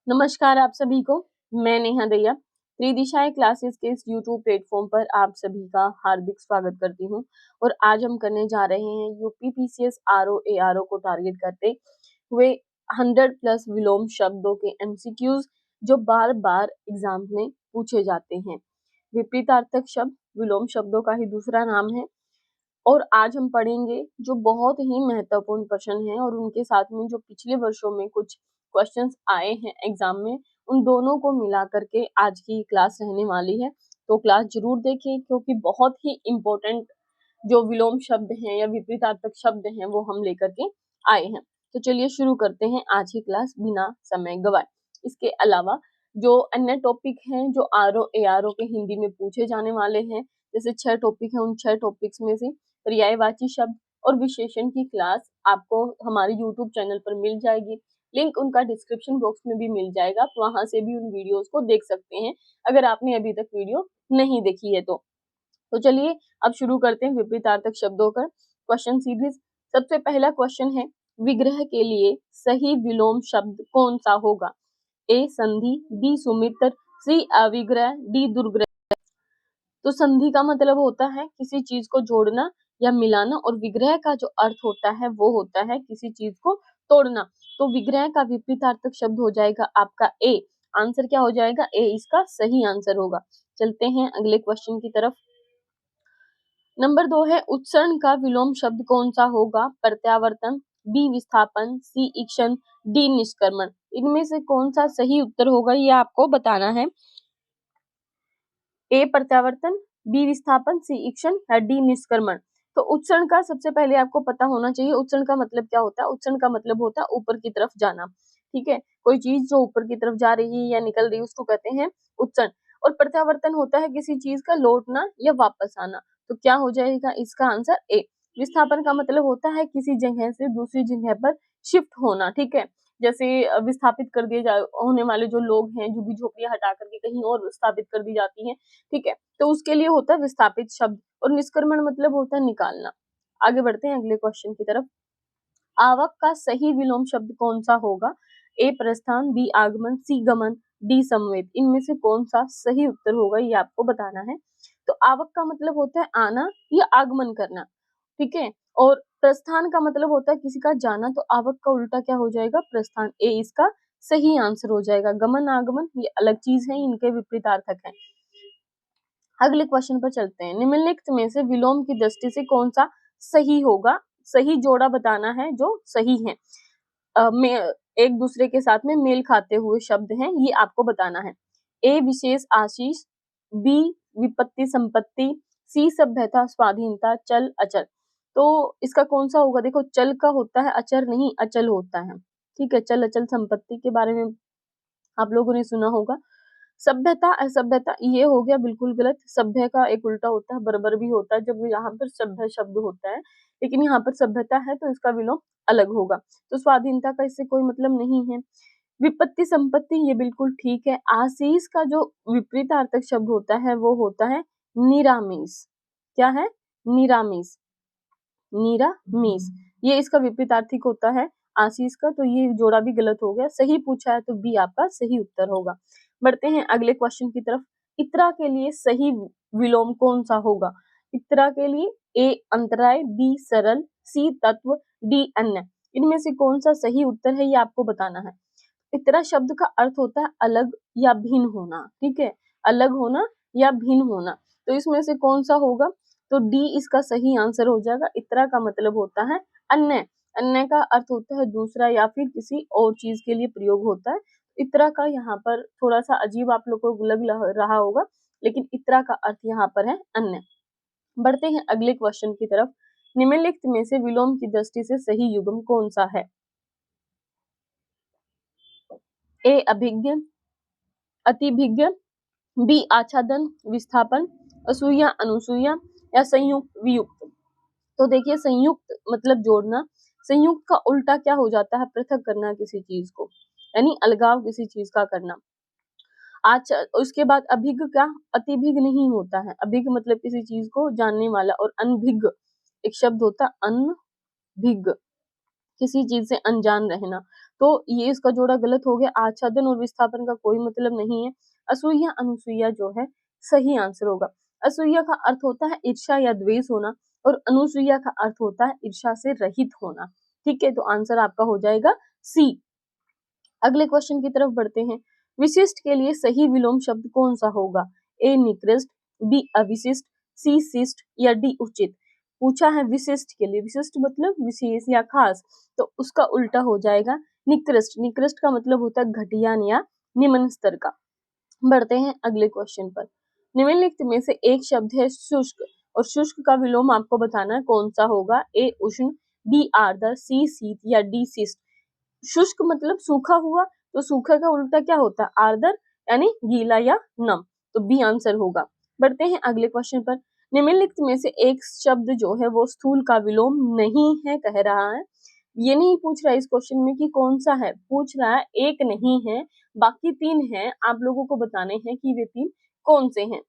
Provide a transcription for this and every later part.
नमस्कार आप सभी को। मैं नेहा दहिया त्रिदिशाएं क्लासेस के इस यूट्यूब प्लेटफॉर्म पर आप सभी का हार्दिक स्वागत करती हूं। और आज हम करने जा रहे हैं यूपी पीसीएस आरओ एआरओ को टारगेट करते हुए 100 प्लस विलोम शब्दों के एमसीक्यूज जो बार बार एग्जाम में पूछे जाते हैं। विपरीतार्थक शब्द विलोम शब्दों का ही दूसरा नाम है। और आज हम पढ़ेंगे जो बहुत ही महत्वपूर्ण प्रश्न हैं और उनके साथ में जो पिछले वर्षों में कुछ क्वेश्चंस आए हैं एग्जाम में, उन दोनों को मिला करके आज की क्लास रहने वाली है। तो क्लास जरूर देखें क्योंकि बहुत ही इम्पोर्टेंट जो विलोम शब्द हैं या विपरीतार्थक शब्द हैं वो हम लेकर के आए हैं। तो चलिए शुरू करते हैं आज की क्लास बिना समय गवाए। इसके अलावा जो अन्य टॉपिक हैं जो आरओ एआरओ के हिंदी में पूछे जाने वाले हैं, जैसे 6 टॉपिक हैं, उन 6 टॉपिक्स में से पर्यायवाची शब्द और विशेषण की क्लास आपको हमारे YouTube चैनल पर मिल जाएगी। लिंक उनका डिस्क्रिप्शन बॉक्स में भी मिल जाएगा, आप वहां से भी उन वीडियोस को देख सकते हैं अगर आपने अभी तक वीडियो नहीं देखी है तो चलिए अब शुरू करते हैं विपरीतार्थक शब्दों का क्वेश्चन सीरीज। सबसे पहला क्वेश्चन है, विग्रह के लिए सही विलोम शब्द कौन सा होगा? ए संधि, बी सुमित्र, सी अविग्रह, डी दुर्ग्रह। तो संधि का मतलब होता है किसी चीज को जोड़ना या मिलाना, और विग्रह का जो अर्थ होता है वो होता है किसी चीज को तोड़ना। तो विग्रह का विपरीतार्थक शब्द हो जाएगा आपका ए। आंसर क्या हो जाएगा? ए इसका सही आंसर होगा। चलते हैं अगले क्वेश्चन की तरफ। नंबर 2 है, उत्सर्ग का विलोम शब्द कौन सा होगा? प्रत्यावर्तन, बी विस्थापन, सी ईक्षण, डी निष्क्रमण। इनमें से कौन सा सही उत्तर होगा ये आपको बताना है। ए प्रत्यावर्तन, बी विस्थापन, सी ईक्षण या डी निष्क्रमण। तो उत्सर्ग का सबसे पहले आपको पता होना चाहिए उत्सर्ग का मतलब क्या होता है। उत्सर्ग का मतलब होता है ऊपर की तरफ जाना। ठीक है, कोई चीज जो ऊपर की तरफ जा रही है या निकल रही है उसको कहते हैं उत्सर्ग। और प्रत्यावर्तन होता है किसी चीज का लौटना या वापस आना। तो क्या हो जाएगा इसका आंसर? ए। विस्थापन का मतलब होता है किसी जगह से दूसरी जगह पर शिफ्ट होना। ठीक है, जैसे विस्थापित कर दिए होने वाले जो लोग हैं, झुग्गी झोपड़ियां हटा करके कहीं और विस्थापित कर दी जाती हैं। ठीक है, तो उसके लिए होता है विस्थापित शब्द। और निष्क्रमण मतलब होता है निकालना। आगे बढ़ते हैं अगले क्वेश्चन की तरफ। आवक का सही विलोम शब्द कौन सा होगा? ए प्रस्थान, बी आगमन, सी गमन, डी समवेत। इनमें से कौन सा सही उत्तर होगा ये आपको बताना है। तो आवक का मतलब होता है आना या आगमन करना। ठीक है, और प्रस्थान का मतलब होता है किसी का जाना, तो आवक का उल्टा क्या हो जाएगा? प्रस्थान। ए इसका सही आंसर हो जाएगा। गमन आगमन ये अलग चीज है, इनके विपरीतार्थक है। अगले क्वेश्चन पर चलते हैं। निम्नलिखित में से विलोम की दृष्टि से कौन सा सही होगा? सही जोड़ा बताना है जो सही है, एक दूसरे के साथ में मेल खाते हुए शब्द हैं, ये आपको बताना है। ए विशेष आशीष, बी विपत्ति संपत्ति, सी सभ्यता स्वाधीनता, चल अचल। तो इसका कौन सा होगा? देखो, चल का होता है, अचर नहीं, अचल होता है। ठीक है, चल अचल संपत्ति के बारे में आप लोगों ने सुना होगा। सभ्यता असभ्यता ये हो गया बिल्कुल गलत। सभ्य का एक उल्टा होता है बर्बर भी होता है, जब यहाँ पर सभ्य शब्द होता है, लेकिन यहाँ पर सभ्यता है तो इसका विलोम अलग होगा। तो स्वाधीनता का इससे कोई मतलब नहीं है। विपत्ति संपत्ति ये बिल्कुल ठीक है। आशीष का जो विपरीतार्थक शब्द होता है वो होता है निरामीष। क्या है? निरामीष। निरामीष ये इसका विपरीतार्थिक होता है आशीष का। तो ये जोड़ा भी गलत हो गया। सही पूछा है तो बी आपका सही उत्तर होगा। बढ़ते हैं अगले क्वेश्चन की तरफ। इतरा के लिए सही विलोम कौन सा होगा? इतरा के लिए ए अंतराय, बी सरल, सी तत्व, डी अन्य। इनमें से कौन सा सही उत्तर है ये आपको बताना है। इतरा शब्द का अर्थ होता है अलग या भिन्न होना। ठीक है, अलग होना या भिन्न होना। तो इसमें से कौन सा होगा? तो डी इसका सही आंसर हो जाएगा। इतरा का मतलब होता है अन्य। अन्य का अर्थ होता है दूसरा या फिर किसी और चीज के लिए प्रयोग होता है। इतरा का यहाँ पर थोड़ा सा अजीब आप लोगों को लग रहा होगा, लेकिन इतरा का अर्थ यहाँ पर है अन्य। बढ़ते हैं अगले क्वेश्चन की तरफ। निम्नलिखित में से विलोम की दृष्टि से सही युग्म कौन सा है? ए अभिज्ञ, अतिभिज्ञ, बी आच्छादन विस्थापन, असूया अनुसूया या संयुक्त वियुक्त। तो देखिए, संयुक्त मतलब जोड़ना। संयुक्त का उल्टा क्या हो जाता है? पृथक करना किसी चीज को, यानी अलगाव किसी चीज का करना। अच्छा, उसके बाद अभिज्ञ क्या? अतिभिज्ञ नहीं होता है। अभिज्ञ मतलब किसी चीज को जानने वाला, और अनभिज्ञ एक शब्द होता है अनभिज्ञ, किसी चीज से अनजान रहना। तो ये इसका जोड़ा गलत हो गया। आच्छादन और विस्थापन का कोई मतलब नहीं है। असूया अनुसूया जो है सही आंसर होगा। असूया का अर्थ होता है ईर्ष्या या द्वेष होना और अनुसूया का अर्थ होता है ईर्ष्या से रहित होना। ठीक है, तो आंसर आपका हो जाएगा सी। अगले क्वेश्चन की तरफ बढ़ते हैं। विशिष्ट के लिए सही विलोम शब्द कौन सा होगा? ए निकृष्ट, बी अविशिष्ट, सी शिष्ट या डी उचित। पूछा है विशिष्ट के लिए, विशिष्ट मतलब विशेष या खास, तो उसका उल्टा हो जाएगा निकृष्ट। निकृष्ट का मतलब होता है घटिया या निम्न स्तर का। बढ़ते हैं अगले क्वेश्चन पर। निम्नलिखित में से एक शब्द है शुष्क और शुष्क का विलोम आपको बताना है कौन सा होगा? ए उष्ण, बी आर्द्र, सी शीत या डी शिष्ट। शुष्क मतलब सूखा हुआ, तो सूखा का उल्टा क्या होता है? आर्द्र यानी गीला या नम, तो बी आंसर होगा। बढ़ते हैं अगले क्वेश्चन पर। निम्नलिखित में से एक शब्द जो है वो स्थूल का विलोम नहीं है कह रहा है। ये नहीं पूछ रहा है इस क्वेश्चन में कि कौन सा है, पूछ रहा है एक नहीं है, बाकी तीन हैं, आप लोगों को बताने हैं कि वे तीन कौन से हैं।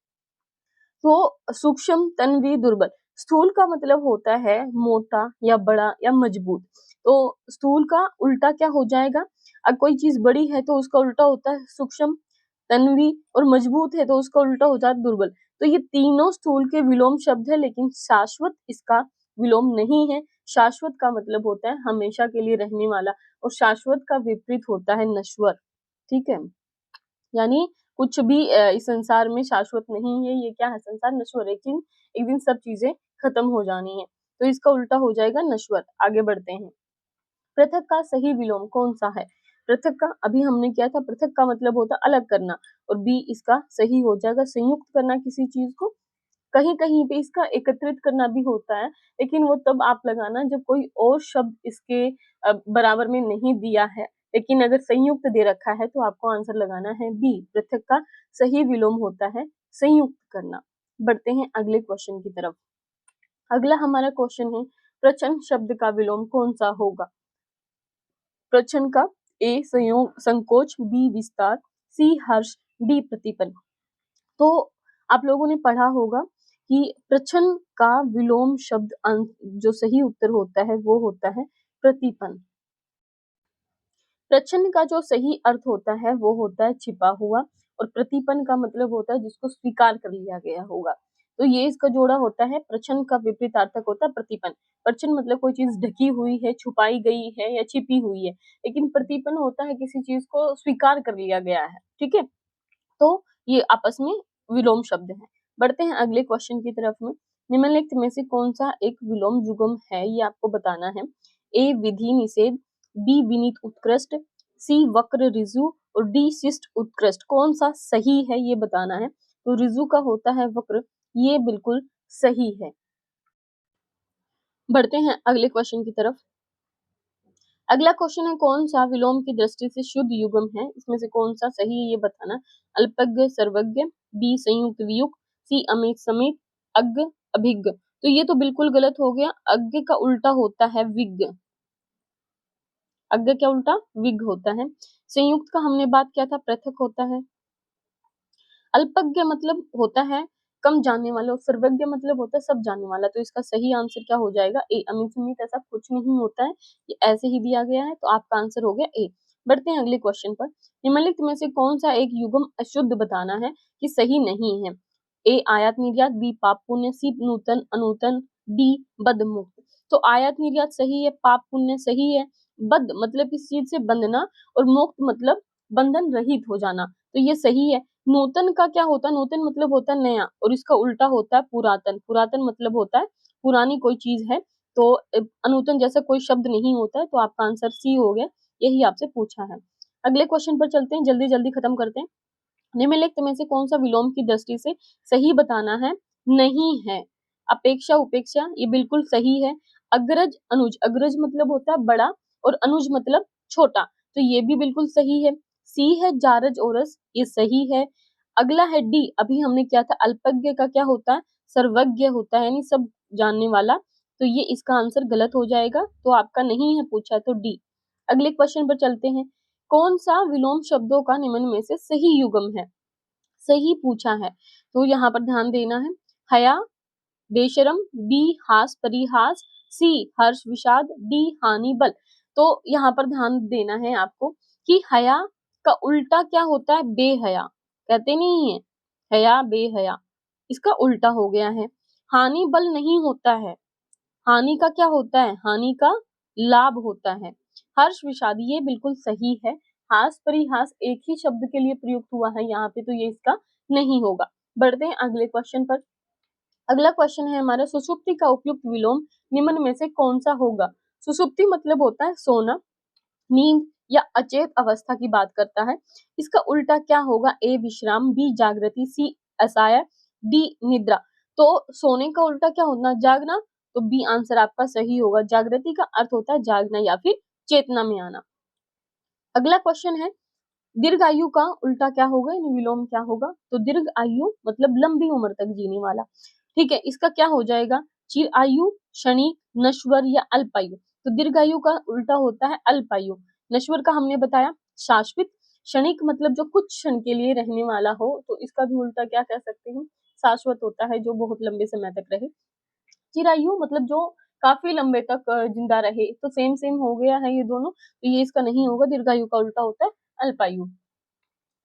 तो सूक्ष्म, तन्वी, दुर्बल। स्थूल का मतलब होता है मोटा या बड़ा या मजबूत, तो स्थूल का उल्टा क्या हो जाएगा? अब कोई चीज बड़ी है तो उसका उल्टा होता है सूक्ष्म, तन्वी, और मजबूत है तो उसका उल्टा हो जाता है दुर्बल। तो ये तीनों स्थूल के विलोम शब्द है, लेकिन शाश्वत इसका विलोम नहीं है। शाश्वत का मतलब होता है हमेशा के लिए रहने वाला, और शाश्वत का विपरीत होता है नश्वर। ठीक है, यानी कुछ भी इस संसार में शाश्वत नहीं है। ये क्या है? संसार नश्वर है, एक दिन सब चीजें खत्म हो जानी है, तो इसका उल्टा हो जाएगा नश्वर। आगे बढ़ते हैं। पृथक का सही विलोम कौन सा है? पृथक का अभी हमने किया था, पृथक का मतलब होता अलग करना, और बी इसका सही हो जाएगा संयुक्त करना किसी चीज को। कहीं कहीं पे इसका एकत्रित करना भी होता है, लेकिन वो तब आप लगाना जब कोई और शब्द इसके बराबर में नहीं दिया है। लेकिन अगर संयुक्त दे रखा है तो आपको आंसर लगाना है बी। पृथक का सही विलोम होता है संयुक्त करना। बढ़ते हैं अगले क्वेश्चन की तरफ। अगला हमारा क्वेश्चन है प्रचंड शब्द का विलोम कौन सा होगा? प्रचंड का ए संयोग संकोच, बी विस्तार, सी हर्ष, डी प्रतिपन्न। तो आप लोगों ने पढ़ा होगा कि प्रच्छन्न का विलोम शब्द जो सही उत्तर होता है वो होता है प्रतिपन्न। प्रच्छन्न का जो सही अर्थ होता है वो होता है छिपा हुआ, और प्रतिपन्न का मतलब होता है जिसको स्वीकार कर लिया गया होगा। तो ये इसका जोड़ा होता है। प्रच्छन्न का विपरीतार्थक होता है प्रतिपन्न। प्रच्छन्न मतलब कोई चीज ढकी हुई है, छुपाई गई है या छिपी हुई है, लेकिन प्रतिपन्न होता है किसी चीज को स्वीकार कर लिया गया है। ठीक है, तो ये आपस में विलोम शब्द हैं। बढ़ते हैं अगले क्वेश्चन की तरफ में। निम्नलिखित में से कौन सा एक विलोम युग्म है, ये आपको बताना है। ए विधि निषेध, बी विनीत उत्कृष्ट, सी वक्र ऋजु और डी शिष्ट उत्कृष्ट। कौन सा सही है ये बताना है। तो ऋजु का होता है वक्र, ये बिल्कुल सही है। बढ़ते हैं अगले क्वेश्चन की तरफ। अगला क्वेश्चन है कौन सा विलोम की दृष्टि से शुद्ध युग्म है, इसमें से कौन सा सही है ये बताना। अल्पज्ञ सर्वज्ञ, बी संयुक्त वियुक्त, सी अमित समित, अज्ञ अभिज्ञ। तो ये तो बिल्कुल गलत हो गया। अज्ञ का उल्टा होता है विज्ञ। अज्ञ क्या उल्टा? विज्ञ होता है। संयुक्त का हमने बात किया था, पृथक होता है। अल्पज्ञ मतलब होता है कम जानने वाला, और सर्वज्ञ मतलब होता है सब जानने वाला। तो इसका सही आंसर क्या हो जाएगा? ए। अमित समित ऐसा कुछ नहीं होता है, ये ऐसे ही दिया गया है, तो आपका आंसर हो गया ए। बढ़ते हैं अगले क्वेश्चन पर। निम्नलिखित में से कौन सा एक युग्म अशुद्ध बताना है कि सही नहीं है। ए आयात निर्यात, बी पाप पुण्य, सी नूतन अनूतन, डी बद्ध मुक्त। तो आयात निर्यात सही है, पाप पुण्य सही है, बद्ध मतलब किसी चीज से बंधना, और मुक्त मतलब बंधन रहित हो जाना, तो ये सही है। नूतन का क्या होता है? नूतन मतलब होता है नया, और इसका उल्टा होता है पुरातन। पुरातन मतलब होता है पुरानी कोई चीज है, तो अनूतन जैसा कोई शब्द नहीं होता है, तो आपका आंसर सी हो गया। यही आपसे पूछा है। अगले क्वेश्चन पर चलते हैं, जल्दी जल्दी खत्म करते हैं। निम्नलिखित में से कौन सा विलोम की दृष्टि से सही बताना है? नहीं है। अपेक्षा उपेक्षा ये बिल्कुल सही है। अग्रज अनुज, अग्रज मतलब होता है बड़ा, और अनुज मतलब छोटा, तो ये भी बिल्कुल सही है। सी है जारज ओरस, ये सही है। अगला है डी, अभी हमने क्या था, अल्पज्ञ का क्या होता है? सर्वज्ञ होता है, यानी सब जानने वाला, तो ये इसका आंसर गलत हो जाएगा, तो आपका नहीं है पूछा तो डी। अगले क्वेश्चन पर चलते हैं। कौन सा विलोम शब्दों का निम्न में से सही युग्म है? सही पूछा है, तो यहाँ पर ध्यान देना है। हया बेशरम, बी हास परिहास, सी हर्ष विषाद, डी हानि बल। तो यहाँ पर ध्यान देना है आपको कि हया का उल्टा क्या होता है, बेहया, कहते नहीं है हया बेहया, इसका उल्टा हो गया है। हानि बल नहीं होता है, हानि का क्या होता है, हानि का लाभ होता है। हर्ष विषाद, ये बिल्कुल सही है। हास परिहास एक ही शब्द के लिए प्रयुक्त हुआ है यहाँ पे, तो ये इसका नहीं होगा। बढ़ते हैं अगले क्वेश्चन पर। अगला क्वेश्चन है हमारा, सुषुप्ति का उपयुक्त विलोम निम्न में से कौन सा होगा। सुषुप्ति मतलब होता है सोना, नींद या अचेत अवस्था की बात करता है। इसका उल्टा क्या होगा, ए विश्राम, बी जागृति, सी असहाय, डी निद्रा। तो सोने का उल्टा क्या होना, जागना, तो बी आंसर आपका सही होगा। जागृति का अर्थ होता है जागना या फिर चेतना में आना। अगला क्वेश्चन है, दीर्घ आयु का उल्टा क्या होगा, विलोम क्या होगा। तो दीर्घ आयु मतलब लंबी उम्र तक जीने वाला, ठीक है। इसका क्या हो जाएगा, चिर आयु, क्षणिक, नश्वर या अल्पायु। तो दीर्घ आयु का उल्टा होता है अल्पायु। नश्वर का हमने बताया शाश्वत। क्षणिक मतलब जो कुछ क्षण के लिए रहने वाला हो, तो इसका भी उल्टा क्या कह सकते हैं, शाश्वत होता है, जो बहुत लंबे समय तक रहे। चिरायु मतलब जो काफी लंबे तक जिंदा रहे, तो सेम सेम हो गया है ये दोनों, तो ये इसका नहीं होगा। दीर्घायु का उल्टा होता है अल्पायु।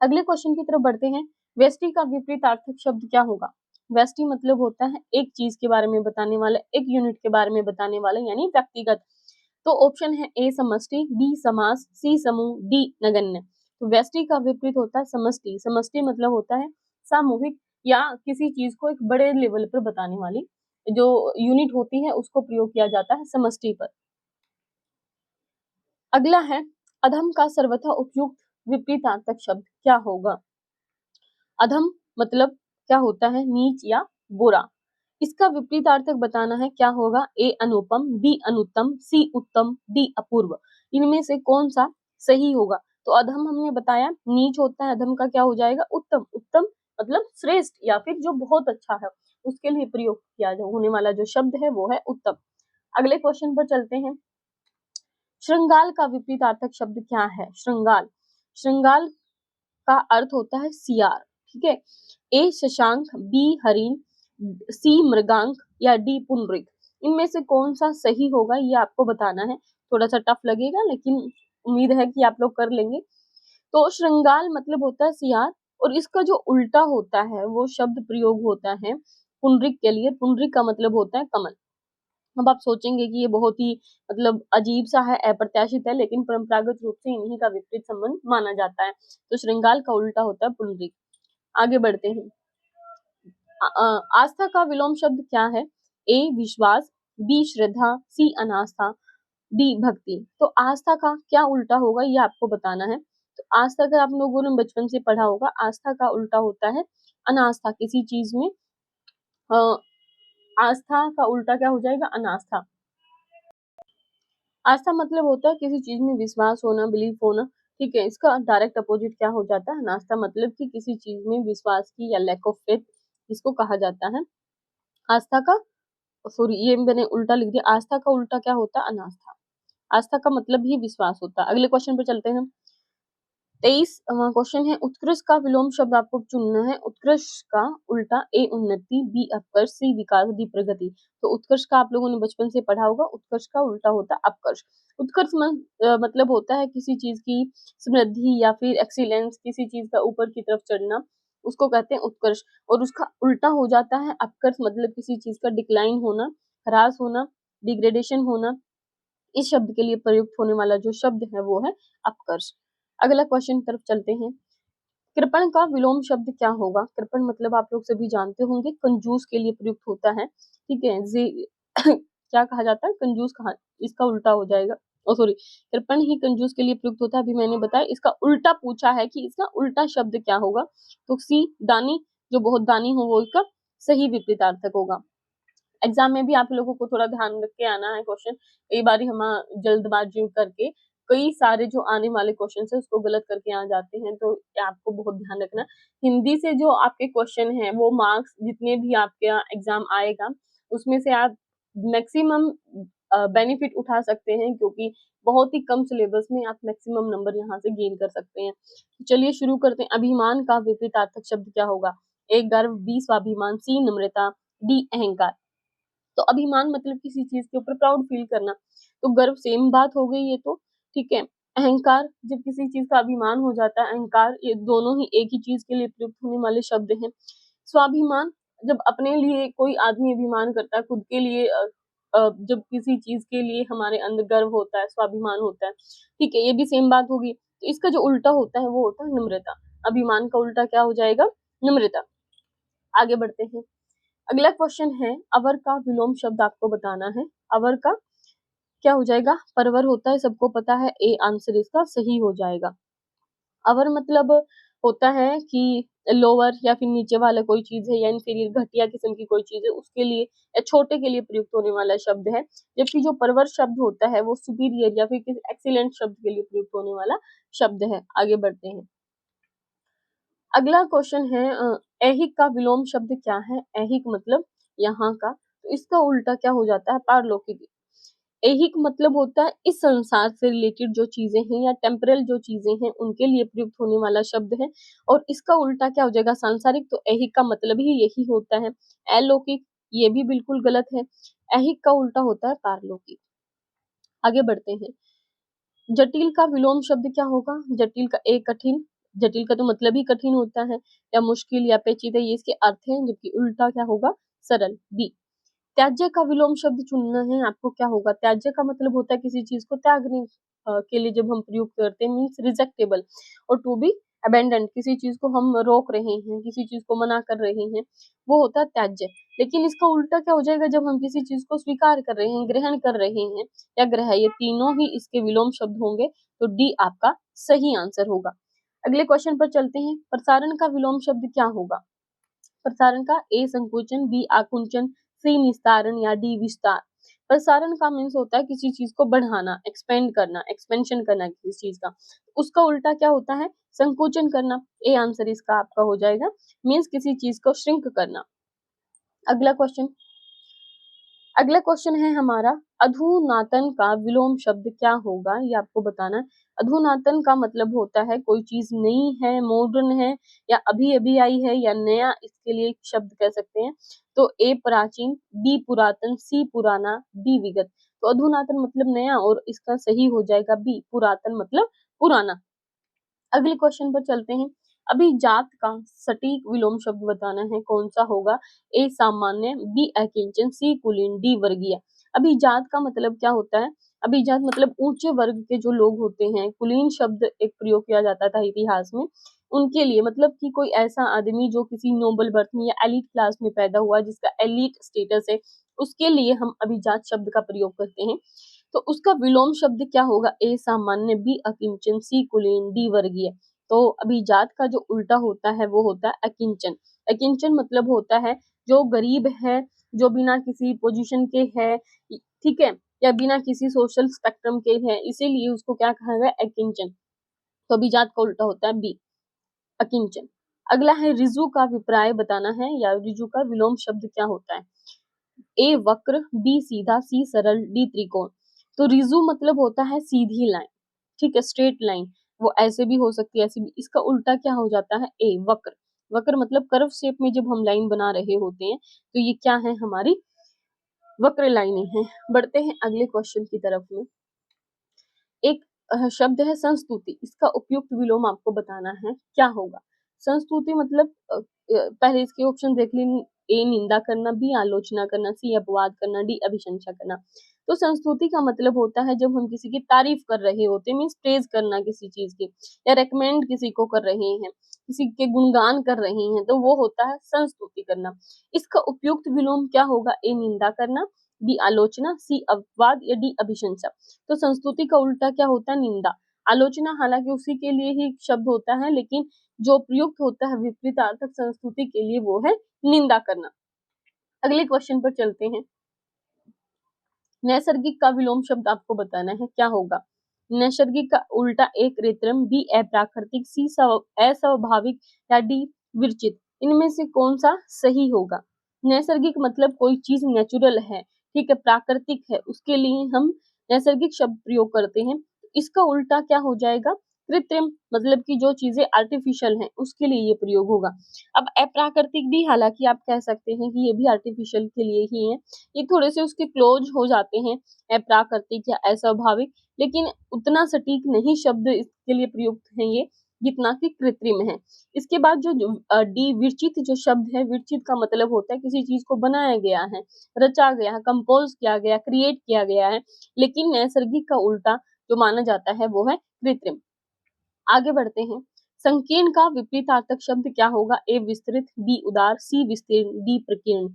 अगले क्वेश्चन की तरफ बढ़ते हैं। व्यष्टि का विपरीतार्थक शब्द क्या होगा। व्यष्टि मतलब होता है एक चीज के बारे में बताने वाला, एक यूनिट के बारे में बताने वाला, यानी व्यक्तिगत। तो ऑप्शन है ए समष्टि, बी समास, सी समूह, डी नगण्य। तो व्यष्टि का विपरीत होता है समष्टि। समष्टि मतलब होता है सामूहिक या किसी चीज को एक बड़े लेवल पर बताने वाली जो यूनिट होती है, उसको प्रयोग किया जाता है समष्टि पर। अगला है, अधम का सर्वथा उपयुक्त विपरीतार्थक शब्द क्या होगा। अधम मतलब क्या होता है, नीच या बुरा। इसका विपरीतार्थक बताना है, क्या होगा, ए अनुपम, बी अनुत्तम, सी उत्तम, डी अपूर्व। इनमें से कौन सा सही होगा। तो अधम हमने बताया नीच होता है, अधम का क्या हो जाएगा, उत्तम। उत्तम मतलब श्रेष्ठ या फिर जो बहुत अच्छा है, उसके लिए प्रयोग किया होने वाला जो शब्द है वो है उत्तम। अगले क्वेश्चन पर चलते हैं। श्रृंगाल का विपरीतार्थक शब्द क्या है। श्रृंगाल, श्रृंगाल का अर्थ होता है सियार, ठीक है। ए शशांक, बी हरिण, सी मृगांक या डी पुनरिक। इनमें से कौन सा सही होगा, ये आपको बताना है। थोड़ा सा टफ लगेगा, लेकिन उम्मीद है कि आप लोग कर लेंगे। तो श्रृंगाल मतलब होता है सियार, और इसका जो उल्टा होता है वो शब्द प्रयोग होता है पुनरिक के लिए। पुनरिक का मतलब होता है कमल। अब आप सोचेंगे कि ये बहुत ही मतलब अजीब सा है, अप्रत्याशित है, लेकिन परंपरागत रूप से इन्हीं का विपरीत संबंध माना जाता है। तो श्रृंगाल का उल्टा होता है पुनरिक। आगे बढ़ते हैं। आस्था का विलोम शब्द क्या है। ए विश्वास, बी श्रद्धा, सी अनास्था, डी भक्ति। तो आस्था का क्या उल्टा होगा, ये आपको बताना है। तो आस्था का आप लोगों ने बचपन से पढ़ा होगा, आस्था का उल्टा होता है अनास्था। किसी चीज में आस्था का उल्टा क्या हो जाएगा, अनास्था। आस्था मतलब होता है किसी चीज में विश्वास होना, बिलीफ होना, ठीक है। इसका डायरेक्ट अपोजिट क्या हो जाता है, अनास्था मतलब कि किसी चीज में विश्वास की या लैक ऑफ फेथ, इसको कहा जाता है आस्था का। सॉरी, ये मैंने उल्टा लिख दिया। आस्था का उल्टा क्या होता है, अनास्था। आस्था का मतलब ही विश्वास होता है। अगले क्वेश्चन पे चलते हैं। 23 क्वेश्चन है, उत्कृष्ट का विलोम शब्द आपको चुनना है। उत्कृष्ट का उल्टा ए उन्नति, बी अपकर्ष, सी विकास, डी प्रगति। तो उत्कृष्ट का आप लोगों ने बचपन से पढ़ा होगा, उत्कृष्ट का उल्टा होता है अपकर्ष। उत्कर्ष मतलब होता है किसी चीज की समृद्धि या फिर एक्सीलेंस, किसी चीज का ऊपर की तरफ चढ़ना, उसको कहते हैं उत्कर्ष। और उसका उल्टा हो जाता है अपकर्ष, मतलब किसी चीज का डिक्लाइन होना, ह्रास होना, डिग्रेडेशन होना। इस शब्द के लिए प्रयुक्त होने वाला जो शब्द है वो है अपकर्ष। अगला क्वेश्चन की तरफ चलते हैं। कृपण का विलोम शब्द क्या होगा। कृपण मतलब आप लोग सभी जानते होंगे, कंजूस के लिए प्रयुक्त होता है, ठीक है। क्या कहा जाता है, कंजूस कहा, इसका उल्टा हो जाएगा। ओ सॉरी, कृपण ही कंजूस के लिए प्रयुक्त होता है। अभी मैंने बताया, इसका उल्टा पूछा है कि इसका उल्टा शब्द क्या होगा। तो सी दानी, जो बहुत दानी हो वो इसका सही विपरीतार्थक होगा। एग्जाम में भी आप लोगों को थोड़ा ध्यान रख के आना है क्वेश्चन। कई बार हम जल्दबाजी करके कई सारे जो आने वाले क्वेश्चन है उसको गलत करके आ जाते हैं, तो आपको बहुत ध्यान रखना। हिंदी से जो आपके क्वेश्चन है वो मार्क्स जितने भी आपके एग्जाम आएगा उसमें से आप मैक्सिमम बेनिफिट उठा सकते हैं, क्योंकि बहुत ही कम सिलेबस में आप मैक्सिमम नंबर यहाँ से गेन कर सकते हैं। तो चलिए शुरू करते हैं। अभिमान का विपरीतार्थक शब्द क्या होगा। ए गर्व, बी स्वाभिमान, सी नम्रता, डी अहंकार। तो अभिमान मतलब किसी चीज के ऊपर प्राउड फील करना, तो गर्व सेम बात हो गई ये तो, ठीक है। अहंकार, जब किसी चीज का अभिमान हो जाता है, अहंकार, ये दोनों ही एक ही चीज के लिए प्रयुक्त होने वाले शब्द हैं। स्वाभिमान, जब अपने लिए कोई आदमी अभिमान करता है, खुद के लिए जब किसी चीज के लिए हमारे अंदर गर्व होता है, स्वाभिमान होता है, ठीक है, ये भी सेम बात होगी। तो इसका जो उल्टा होता है वो होता है नम्रता। अभिमान का उल्टा क्या हो जाएगा? नम्रता। आगे बढ़ते हैं। अगला क्वेश्चन है, अवर का विलोम शब्द आपको बताना है। अवर का क्या हो जाएगा? परवर होता है, सबको पता है, ए आंसर इसका सही हो जाएगा। अवर मतलब होता है कि लोअर या फिर नीचे वाला कोई चीज है, या इंफीरियर, घटिया किस्म की कोई चीज है, उसके लिए या छोटे के लिए प्रयुक्त होने वाला शब्द है। जबकि जो परवर शब्द होता है वो सुपीरियर या फिर किसी एक्सीलेंट शब्द के लिए प्रयुक्त होने वाला शब्द है। आगे बढ़ते हैं। अगला क्वेश्चन है, ऐहिक का विलोम शब्द क्या है? ऐहिक मतलब यहाँ का, तो इसका उल्टा क्या हो जाता है? पारलौकिक। ऐहिक मतलब होता है इस संसार से रिलेटेड जो चीजें हैं या टेम्परल जो चीजें हैं उनके लिए प्रयुक्त होने वाला शब्द है, और इसका उल्टा क्या हो जाएगा? सांसारिक। तो ऐहिक का मतलब ही यही होता है। अलौकिक, ये भी बिल्कुल गलत है। ऐहिक का उल्टा होता है पारलौकिक। आगे बढ़ते हैं। जटिल का विलोम शब्द क्या होगा? जटिल का एक कठिन, जटिल का तो मतलब ही कठिन होता है, या मुश्किल या पेचीदा, ये इसके अर्थ हैं, जबकि उल्टा क्या होगा? सरल, बी। त्याज्य का विलोम शब्द चुनना है आपको। क्या होगा? त्याज्य का मतलब होता है किसी चीज को त्यागने के लिए जब हम प्रयोग करते हैं, मीन्स रिजेक्टेबल। और टू बी अबेंडेंट, किसी चीज को हम रोक रहे हैं, किसी चीज को मना कर रहे हैं, वो होता है त्याज्य। लेकिन इसका उल्टा क्या हो जाएगा? जब हम किसी चीज को स्वीकार कर रहे हैं, ग्रहण कर रहे हैं, या ग्रह, ये तीनों ही इसके विलोम शब्द होंगे। तो डी आपका सही आंसर होगा। अगले क्वेश्चन पर चलते हैं। प्रसारण का विलोम शब्द क्या होगा? प्रसारण का ए संकोचन, बी आकुंचन, सी निस्तारण, या डी विस्तार। प्रसारण का मीन्स होता है किसी चीज को बढ़ाना, एक्सपेंड करना, एक्सपेंशन करना किसी चीज का। उसका उल्टा क्या होता है? संकोचन करना। ए आंसर इसका आपका हो जाएगा, मीन्स किसी चीज को श्रिंक करना। अगला क्वेश्चन है हमारा, अधुनातन का विलोम शब्द क्या होगा? ये आपको बताना है। अधुनातन का मतलब होता है कोई चीज नई है, मॉडर्न है, या अभी अभी आई है, या नया, इसके लिए शब्द कह सकते हैं। तो ए प्राचीन, बी पुरातन, सी पुराना, डी विगत। तो अधुनातन मतलब नया, और इसका सही हो जाएगा बी, पुरातन मतलब पुराना। अगले क्वेश्चन पर चलते हैं। अभिजात का सटीक विलोम शब्द बताना है, कौन सा होगा? ए सामान्य, बी अकिंचन, सी कुलीन, डी वर्गीय। अभिजात का मतलब क्या होता है? अभिजात मतलब ऊंचे वर्ग के जो लोग होते हैं। कुलीन शब्द एक प्रयोग किया जाता था इतिहास में उनके लिए, मतलब कि कोई ऐसा आदमी जो किसी नोबल बर्थ में या एलिट क्लास में पैदा हुआ, जिसका एलिट स्टेटस है, उसके लिए हम अभिजात शब्द का प्रयोग करते हैं। तो उसका विलोम शब्द क्या होगा? ए सामान्य, बी अकिंचन, सी कुलीन, डी वर्गीय। तो अभिजात का जो उल्टा होता है वो होता है अकिंचन। अकिंचन मतलब होता है जो गरीब है, जो बिना किसी पोजीशन के है, ठीक है, या बिना किसी सोशल स्पेक्ट्रम के है, इसीलिए उसको क्या कहा गया? अकिंचन। तो अभिजात का उल्टा होता है बी, अकिंचन। अगला है ऋजु का विपर्य बताना है, या ऋजु का विलोम शब्द क्या होता है? ए वक्र, बी सीधा, सी सरल, डी त्रिकोण। तो रिजु मतलब होता है सीधी लाइन, ठीक है, स्ट्रेट लाइन। वो ऐसे भी हो सकती है, ऐसे भी। इसका उल्टा क्या हो जाता है? ए वक्र। वक्र मतलब कर्व शेप में जब हम लाइन बना रहे होते हैं, तो ये क्या है? हमारी वक्र लाइनें हैं। बढ़ते हैं अगले क्वेश्चन की तरफ में। एक शब्द है संस्तुति, इसका उपयुक्त विलोम आपको बताना है, क्या होगा? संस्तुति मतलब पहले इसके ऑप्शन देख लीजिए। ए निंदा करना, बी आलोचना करना, सी अपवाद करना, डी अभिशंसा करना। तो संस्तुति का मतलब होता है जब हम किसी की तारीफ कर रहे होते हैं, मीन्स प्रेज करना किसी चीज की, या रेकमेंड किसी को कर रहे हैं, किसी के गुणगान कर रहे हैं, तो वो होता है संस्तुति करना। इसका उपयुक्त विलोम क्या होगा? ए निंदा करना, बी आलोचना, सी अपवाद, या डी अभिशंसा। तो संस्तुति का उल्टा क्या होता है? निंदा। आलोचना हालांकि उसी के लिए ही शब्द होता है, लेकिन जो प्रयुक्त होता है विपरीतार्थक संस्तुति के लिए वो है निंदा करना। अगले क्वेश्चन पर चलते हैं। नैसर्गिक का विलोम शब्द आपको बताना है, क्या होगा? नैसर्गिक का उल्टा ए कृत्रिम, बी अप्राकृतिक, सी अस्वाभाविक, या डी विरचित। इनमें से कौन सा सही होगा? नैसर्गिक मतलब कोई चीज नेचुरल है, ठीक है, प्राकृतिक है, उसके लिए हम नैसर्गिक शब्द प्रयोग करते हैं। इसका उल्टा क्या हो जाएगा? कृत्रिम मतलब कि जो चीजें आर्टिफिशियल हैं उसके लिए ये प्रयोग होगा। अब अप्राकृतिक भी हालांकि आप कह सकते हैं कि ये भी आर्टिफिशियल के लिए ही है, ये थोड़े से उसके क्लोज हो जाते हैं अप्राकृतिक या अस्वाभाविक, लेकिन उतना सटीक नहीं शब्द इसके लिए प्रयुक्त है ये जितना कि कृत्रिम है। इसके बाद जो डी विरचित जो शब्द है, विरचित का मतलब होता है किसी चीज को बनाया गया है, रचा गया है, कंपोज किया गया, क्रिएट किया गया है, लेकिन नैसर्गिक का उल्टा जो माना जाता है वो है कृत्रिम। आगे बढ़ते हैं। संकीर्ण का विपरीतार्थक शब्द क्या होगा? ए विस्तृत, बी उदार, सी विस्तीर्ण, डी प्रकीर्ण।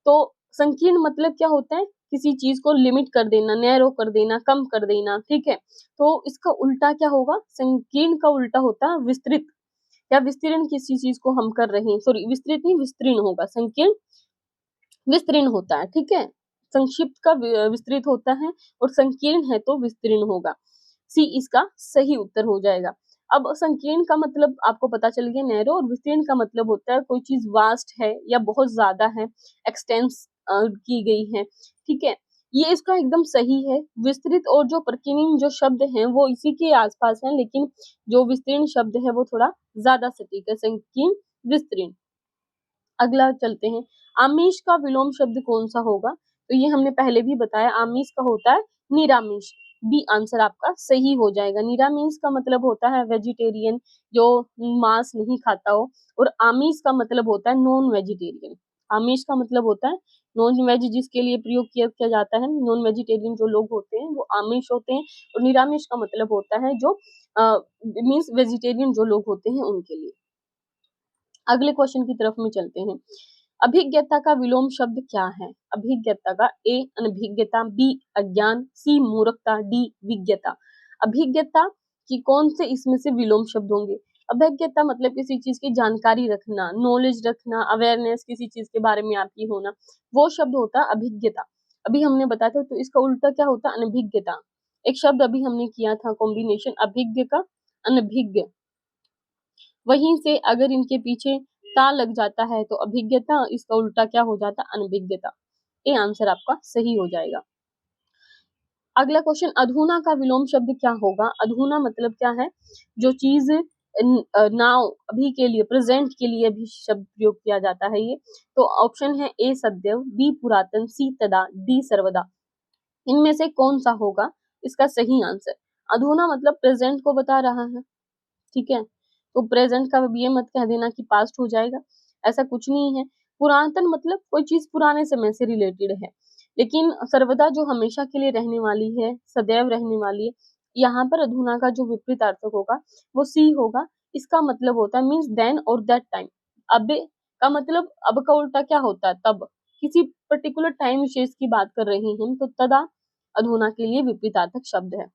तो संकीर्ण मतलब क्या होता है? किसी चीज को लिमिट कर देना, नैरो कर देना, कम कर देना, ठीक है। तो इसका उल्टा क्या होगा? संकीर्ण का उल्टा होता है विस्तृत या विस्तीर्ण। किसी चीज को हम कर रहे हैं, सॉरी विस्तृत नहीं विस्तीर्ण होगा, संकीर्ण विस्तीर्ण होता है, ठीक है। संक्षिप्त का विस्तृत होता है और संकीर्ण है तो विस्तीर्ण होगा। सी इसका सही उत्तर हो जाएगा। अब संकीर्ण का मतलब आपको पता चल गया नैरो, और विस्तीर्ण का मतलब होता है कोई चीज वास्ट है या बहुत ज्यादा है, एक्सटेंस की गई है, ठीक है। ये इसका एकदम सही है। विस्तृत और जो प्रकीर्ण जो शब्द हैं वो इसी के आसपास हैं, लेकिन जो विस्तीर्ण शब्द है वो थोड़ा ज्यादा सटीक है, संकीर्ण विस्तीर्ण। अगला चलते हैं। आमिष का विलोम शब्द कौन सा होगा? तो ये हमने पहले भी बताया, आमिष का होता है निरामिष। बी आंसर आपका सही हो जाएगा। निरामिष का मतलब होता है वेजिटेरियन, जो मांस नहीं खाता हो, और आमिष का मतलब होता है नॉन वेजिटेरियन। आमिष का मतलब होता है नॉन वेज, जिसके लिए प्रयोग किया किया जाता है। नॉन वेजिटेरियन जो लोग होते हैं वो आमिष होते हैं, और निरामिष का मतलब होता है जो मीन्स वेजिटेरियन जो लोग होते हैं उनके लिए। अगले क्वेश्चन की तरफ में चलते हैं। अभिज्ञता का विलोम शब्द क्या है? अभिज्ञता का ए अनभिज्ञता, बी अज्ञान, सी मूर्खता, डी विज्ञता। अभिज्ञता की कौन से इसमें से विलोम शब्द होंगे? अभिज्ञता मतलब किसी चीज की जानकारी रखना, नॉलेज रखना, अवेयरनेस, किसी चीज के बारे में आपकी होना, वो शब्द होता है अभिज्ञता। अभी हमने बताया था, तो इसका उल्टा क्या होता है? अनभिज्ञता। एक शब्द अभी हमने किया था कॉम्बिनेशन अभिज्ञ का अनभिज्ञ, वहीं से अगर इनके पीछे ता लग जाता है तो अभिज्ञता, इसका उल्टा क्या हो जाता? अनभिज्ञता। ये आंसर आपका सही हो जाएगा। अगला क्वेश्चन, अधूना का विलोम शब्द क्या होगा? अधूना मतलब क्या है? जो चीज नाउ अभी के लिए, प्रेजेंट के लिए भी शब्द प्रयोग किया जाता है ये। तो ऑप्शन है ए सदैव, बी पुरातन, सी तदा, डी सर्वदा। इनमें से कौन सा होगा इसका सही आंसर? अधूना मतलब प्रेजेंट को बता रहा है, ठीक है। तो प्रेजेंट का ये मत कह देना कि पास्ट हो जाएगा, ऐसा कुछ नहीं है। पुरातन मतलब कोई चीज पुराने समय से रिलेटेड है, लेकिन सर्वदा जो हमेशा के लिए रहने वाली है, सदैव रहने वाली है। यहाँ पर अधूना का जो विपरीतार्थक होगा वो सी होगा। इसका मतलब होता है मीन्स देन और दैट टाइम। अब का मतलब, अब का उल्टा क्या होता है? तब। किसी पर्टिकुलर टाइम विशेष की बात कर रहे हैं तो तदा अधूना के लिए विपरीतार्थक शब्द है।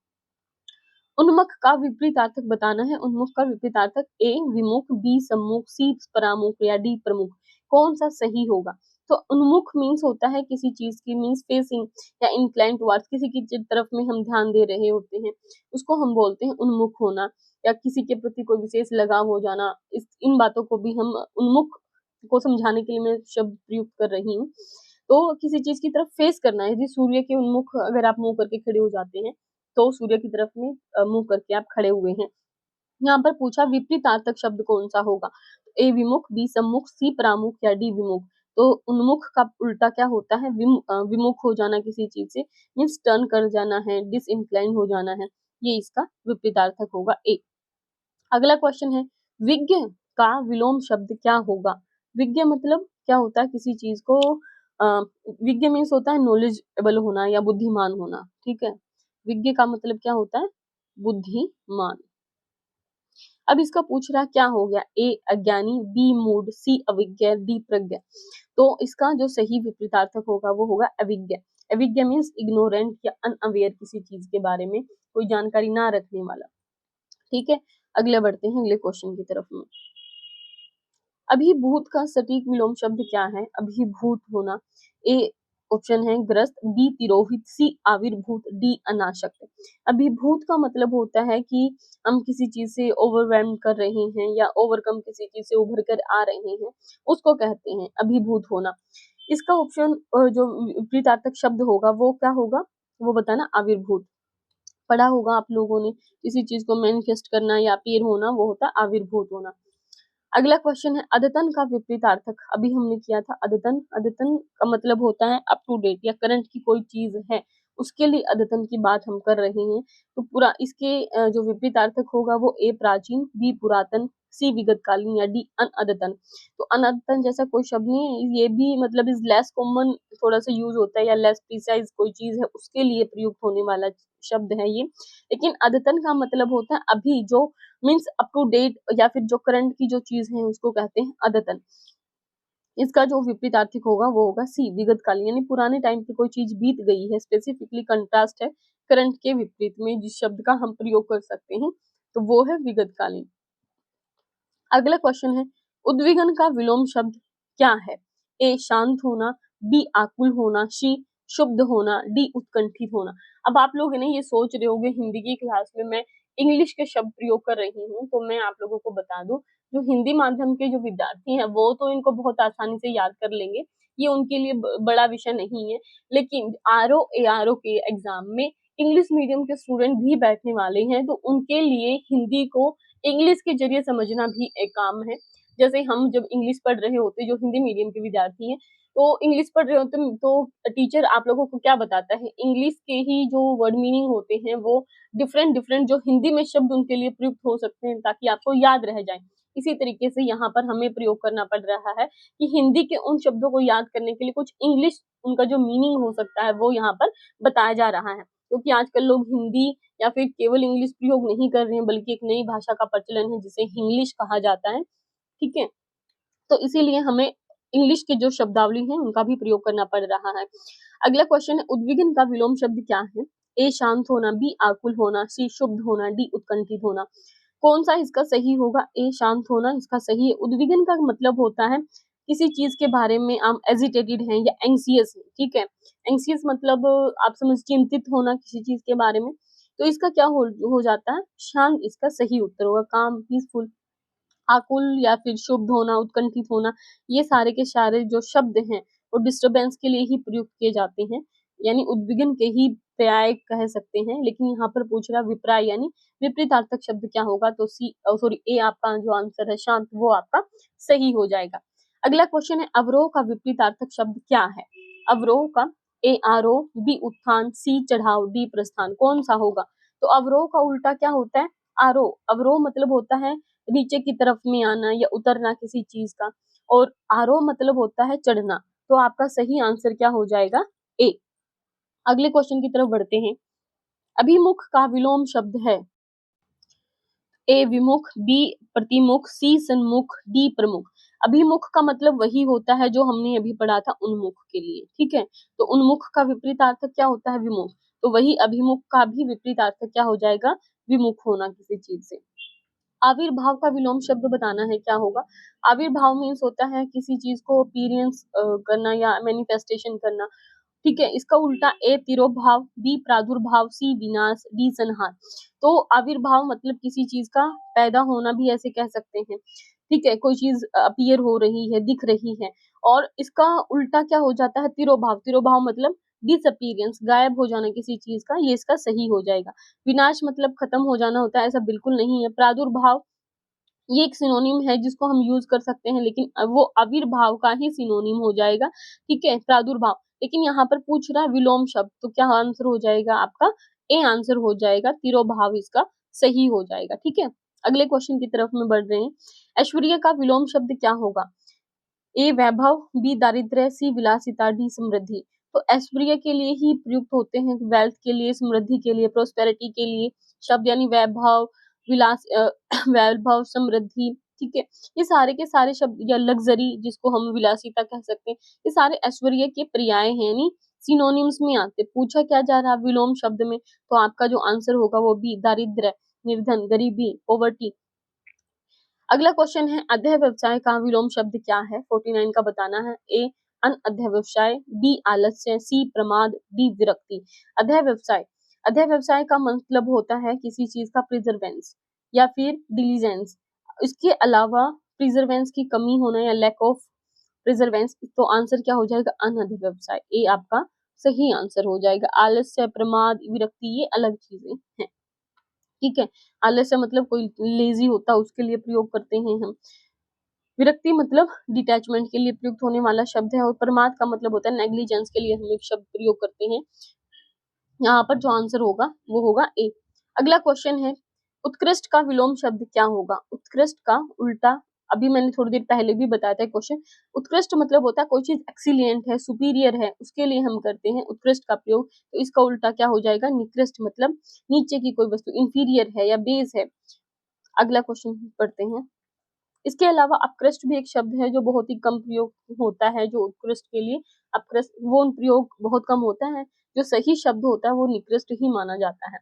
उन्मुख का विपरीतार्थक बताना है। उन्मुख का विपरीतार्थक ए विमुख, बी सम्मुख, सी परामुख या डी प्रमुख। कौन सा सही होगा? तो उन्मुख मीन्स होता है किसी चीज की, मीन्स फेसिंग या इंक्लाइन टुवर्ड्स, किसी की तरफ में हम ध्यान दे रहे होते हैं, उसको हम बोलते हैं उन्मुख होना, या किसी के प्रति कोई विशेष लगाव हो जाना। इन बातों को भी हम उन्मुख को समझाने के लिए मैं शब्द प्रयुक्त कर रही हूँ। तो किसी चीज की तरफ फेस करना है। यदि सूर्य के उन्मुख अगर आप मुंह करके खड़े हो जाते हैं तो सूर्य की तरफ में मुंह करके आप खड़े हुए हैं। यहाँ पर पूछा विपरीतार्थक शब्द कौन सा होगा? ए विमुख, बी सम्मुख, सी परामुख या डी विमुख। तो उन्मुख का उल्टा क्या होता है? विमुख हो जाना किसी चीज से, मीन्स टर्न कर जाना है, डिसइंक्लाइन हो जाना है। ये इसका विपरीतार्थक होगा ए। अगला क्वेश्चन है, विज्ञ का विलोम शब्द क्या होगा? विज्ञ मतलब क्या होता है? किसी चीज को विज्ञ मीन्स होता है नॉलेजेबल होना या बुद्धिमान होना, ठीक है। विज्ञ का मतलब क्या होता है? बुद्धिमान। अब इसका पूछ रहा क्या हो गया? ए अज्ञानी, बी मूड, सी अविज्ञ, डी प्रज्ञ। तो इसका जो सही विपरीतार्थक होगा वो होगा अविज्ञ। अविज्ञ मीन्स इग्नोरेंट या अनअवेयर, किसी चीज के बारे में कोई जानकारी ना रखने वाला, ठीक है। अगले बढ़ते हैं अगले क्वेश्चन की तरफ में। अभिभूत का सटीक विलोम शब्द क्या है? अभिभूत होना। ए ऑप्शन है ग्रस्त, बी तिरोहित, सी आविर्भूत, डी अनाशक्त। अभिभूत का मतलब होता है कि हम किसी चीज से ओवरवेल्म कर रहे हैं या ओवरकम किसी चीज से उभर कर आ रहे हैं, उसको कहते हैं अभिभूत होना। इसका ऑप्शन जो विपरीतार्थक शब्द होगा वो क्या होगा? वो बताना आविर्भूत। पढ़ा होगा आप लोगों ने, किसी चीज को मैनिफेस्ट करना या अपीयर होना वो होता है आविर्भूत होना। अगला क्वेश्चन है अद्यतन का विपरीतार्थक। अभी हमने किया था अद्यतन। अद्यतन का मतलब होता है अप टू डेट या करंट की कोई चीज है, उसके लिए अद्यतन की बात हम कर रहे हैं। तो पूरा इसके जो विपरीतार्थक होगा वो ए प्राचीन, बी पुरातन, सी विगतकालीन या डी अनअद्यतन। तो अनअद्यतन जैसा कोई शब्द नहीं है, ये भी मतलब इज लेस कॉमन थोड़ा सा यूज होता है या लेस प्रिसाइज कोई चीज है उसके लिए प्रयुक्त होने वाला शब्द है ये। लेकिन अद्यतन का मतलब होता है अभी जो मीन्स अप टू डेट या फिर जो करंट की जो चीज है उसको कहते हैं अद्यतन। इसका जो विपरीतार्थिक होगा वो होगा सी विगतकालीन, यानी पुराने टाइम पे कोई चीज बीत गई है, स्पेसिफिकली कंट्रास्ट है करंट के विपरीत में जिस शब्द का हम प्रयोग कर सकते हैं तो वो है विगतकालीन। अगला क्वेश्चन है उद्विग्न का विलोम शब्द क्या है? ए शांत होना, बी आकुल होना, सी शुद्ध होना, डी उत्कंठित होना। अब आप लोग है ना ये सोच रहे होंगे हिंदी की क्लास में मैं इंग्लिश के शब्द प्रयोग कर रही हूँ, तो मैं आप लोगों को बता दूं जो हिंदी माध्यम के जो विद्यार्थी हैं वो तो इनको बहुत आसानी से याद कर लेंगे, ये उनके लिए बड़ा विषय नहीं है। लेकिन आरओ एआरओ के एग्जाम में इंग्लिश मीडियम के स्टूडेंट भी बैठने वाले हैं, तो उनके लिए हिंदी को इंग्लिश के जरिए समझना भी एक काम है। जैसे हम जब इंग्लिश पढ़ रहे होते जो हिंदी मीडियम के विद्यार्थी हैं तो इंग्लिश पढ़ रहे होते तो टीचर आप लोगों को क्या बताता है, इंग्लिश के ही जो वर्ड मीनिंग होते हैं वो डिफरेंट डिफरेंट जो हिंदी में शब्द उनके लिए प्रयुक्त हो सकते हैं ताकि आपको याद रह जाए। इसी तरीके से यहाँ पर हमें प्रयोग करना पड़ रहा है कि हिंदी के उन शब्दों को याद करने के लिए कुछ इंग्लिश उनका जो मीनिंग हो सकता है वो यहाँ पर बताया जा रहा है, क्योंकि आजकल लोग हिंदी या फिर केवल इंग्लिश प्रयोग नहीं कर रहे हैं बल्कि एक नई भाषा का प्रचलन है जिसे इंग्लिश कहा जाता है। ठीक है, तो इसीलिए हमें इंग्लिश के जो शब्दावली है उनका भी प्रयोग करना पड़ रहा है। अगला क्वेश्चन है उद्विग्न का विलोम शब्द क्या है? ए शांत होना, बी आकुल होना, सी शुद्ध होना, डी उत्कंठित होना। कौन सा इसका सही होगा? ए शांत होना इसका सही है। उद्विग्न का मतलब होता है किसी चीज के बारे में आप एजिटेटेड हैं या एंग्सियस है। ठीक है, एंग्सियस मतलब आप समझ चिंतित होना किसी चीज के बारे में, तो इसका क्या हो जाता है? शांत इसका सही उत्तर होगा, काम पीसफुल। आकुल या फिर शुद्ध होना, उत्कंठित होना, ये सारे के सारे जो शब्द हैं वो डिस्टरबेंस के लिए ही प्रयुक्त किए जाते हैं, यानी उद्विग्न के ही पर्याय कह सकते हैं। लेकिन यहाँ पर पूछ रहा विपर्य यानी विपरीतार्थक शब्द क्या होगा, तो सी सॉरी ए आपका जो आंसर है शांत वो आपका सही हो जाएगा। अगला क्वेश्चन है अवरोह का विपरीतार्थक शब्द क्या है? अवरोह का ए आरोह, बी उत्थान, सी चढ़ाव, डी प्रस्थान। कौन सा होगा? तो अवरोह का उल्टा क्या होता है? आरोह। अवरोह मतलब होता है नीचे की तरफ में आना या उतरना किसी चीज का, और आरोह मतलब होता है चढ़ना। तो आपका सही आंसर क्या हो जाएगा? ए। अगले क्वेश्चन की तरफ बढ़ते हैं। अभिमुख का विलोम शब्द है ए विमुख, बी प्रतिमुख, सी सन्मुख, डी प्रमुख। अभिमुख का मतलब वही होता है जो हमने अभी पढ़ा था उन्मुख के लिए। ठीक है, तो उन्मुख का विपरीतार्थक क्या होता है? विमुख। तो वही अभिमुख का भी विपरीतार्थक क्या हो जाएगा? विमुख होना किसी चीज से। आविर्भाव का विलोम शब्द बताना है, क्या होगा? आविर्भाव मीन्स होता है किसी चीज को अपीयरेंस करना या मैनिफेस्टेशन करना। ठीक है, इसका उल्टा ए तिरोभाव, बी प्रादुर्भाव, सी विनाश, डी संहार। तो आविर्भाव मतलब किसी चीज का पैदा होना भी ऐसे कह सकते हैं। ठीक है, कोई चीज अपीयर हो रही है, दिख रही है, और इसका उल्टा क्या हो जाता है? तिरोभाव। तिरोभाव मतलब डिसअपीयरेंस, गायब हो जाना किसी चीज का, ये इसका सही हो जाएगा। विनाश मतलब खत्म हो जाना होता है, ऐसा बिल्कुल नहीं है। प्रादुर्भाव ये एक सिनोनिम है जिसको हम यूज कर सकते हैं, लेकिन वो आविर्भाव का ही सिनोनिम हो जाएगा। ठीक है, प्रादुर्भाव। लेकिन यहाँ पर पूछ रहा है विलोम शब्द, तो क्या आंसर हो जाएगा आपका? ए आंसर हो जाएगा, तिरोभाव इसका सही हो जाएगा। ठीक है, अगले क्वेश्चन की तरफ में बढ़ रहे हैं। ऐश्वर्य का विलोम शब्द क्या होगा? ए वैभव, बी दारिद्र्य, सी विलासिता, डी समृद्धि। तो ऐश्वर्य के लिए ही प्रयुक्त होते हैं, वेल्थ के लिए, समृद्धि के लिए, प्रोस्पेरिटी के लिए शब्द, यानी वैभव, विलास वैभव, समृद्धि। ठीक है, ये सारे के सारे शब्द या लग्जरी जिसको हम विलासिता कह सकते हैं, ये सारे ऐश्वर्य के पर्याय हैं, यानी सिनोनिम्स में आते। पूछा क्या जा रहा है विलोम शब्द में, तो आपका जो आंसर होगा वो बी दारिद्र्य, निर्धन, गरीबी, पॉवर्टी। अगला क्वेश्चन है अध्यय व्यवसाय का विलोम शब्द क्या है? 49 का बताना है। ए अनअध्यय व्यवसाय, बी आलस्य, सी प्रमाद, डी विरक्ति। अध्यय व्यवसाय, अध्यय व्यवसाय का मतलब होता है किसी चीज का प्रिजर्वेंस या फिर डिलीजेंस, इसके अलावा प्रिजर्वेंस की कमी होना या लैक ऑफ प्रिजर्वेंस। तो आंसर क्या हो जाएगा? अनअध्यय व्यवसाय, ए आपका सही आंसर हो जाएगा। आलस्य, प्रमाद, विरक्ति ये अलग चीजें हैं, ठीक है। आलस्य मतलब कोई लेजी होता है उसके लिए प्रयोग करते हैं हम। विरक्ति मतलब डिटैचमेंट के लिए प्रयुक्त होने वाला शब्द है, और प्रमाद का मतलब होता है नेग्लिजेंस के लिए हम एक शब्द प्रयोग करते हैं। यहाँ पर जो आंसर होगा वो होगा ए। अगला क्वेश्चन है, उत्कृष्ट का विलोम शब्द क्या होगा? उत्कृष्ट का उल्टा, अभी मैंने थोड़ी देर पहले भी बताया था क्वेश्चन। उत्कृष्ट मतलब होता है कोई चीज एक्सीलेंट है, सुपीरियर है, उसके लिए हम करते हैं उत्कृष्ट का प्रयोग। तो इसका उल्टा क्या हो जाएगा? निकृष्ट मतलब नीचे की कोई वस्तु, इंफीरियर है या बेस है। अगला क्वेश्चन पढ़ते हैं। इसके अलावा अपकृष्ट भी एक शब्द है जो बहुत ही कम प्रयोग होता है, जो उत्कृष्ट के लिए अपकृष्ट वो प्रयोग बहुत कम होता है। जो सही शब्द होता है वो निकृष्ट ही माना जाता है।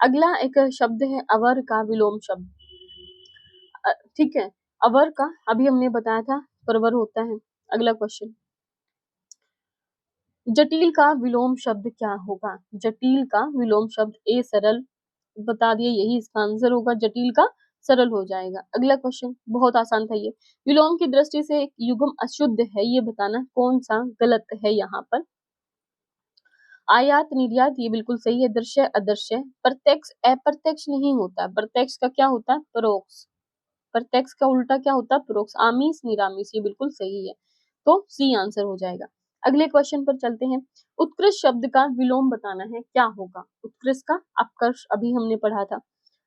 अगला एक शब्द है अवर का विलोम शब्द, ठीक है। अवर का अभी हमने बताया था परवर होता है। अगला क्वेश्चन, जटिल का विलोम शब्द क्या होगा? जटिल का विलोम शब्द ए सरल, बता दिए यही इसका आंसर होगा, जटिल का सरल हो जाएगा। अगला क्वेश्चन बहुत आसान था ये। विलोम की दृष्टि से एक युग्म अशुद्ध है, ये बताना कौन सा गलत है यहाँ पर? आयात निर्यात ये बिल्कुल सही है। दृश्य अदृश्य, प्रत्यक्ष अप्रत्यक्ष नहीं होता, प्रत्यक्ष का क्या होता है? परोक्ष। प्रत्यक्ष का उल्टा क्या होता है? परोक्ष। आमिष निरामिष ये बिल्कुल सही है, तो सी आंसर हो जाएगा। अगले क्वेश्चन पर चलते हैं। उत्कृष्ट शब्द का विलोम बताना है, क्या होगा? उत्कृष्ट का अपकर्ष अभी हमने पढ़ा था।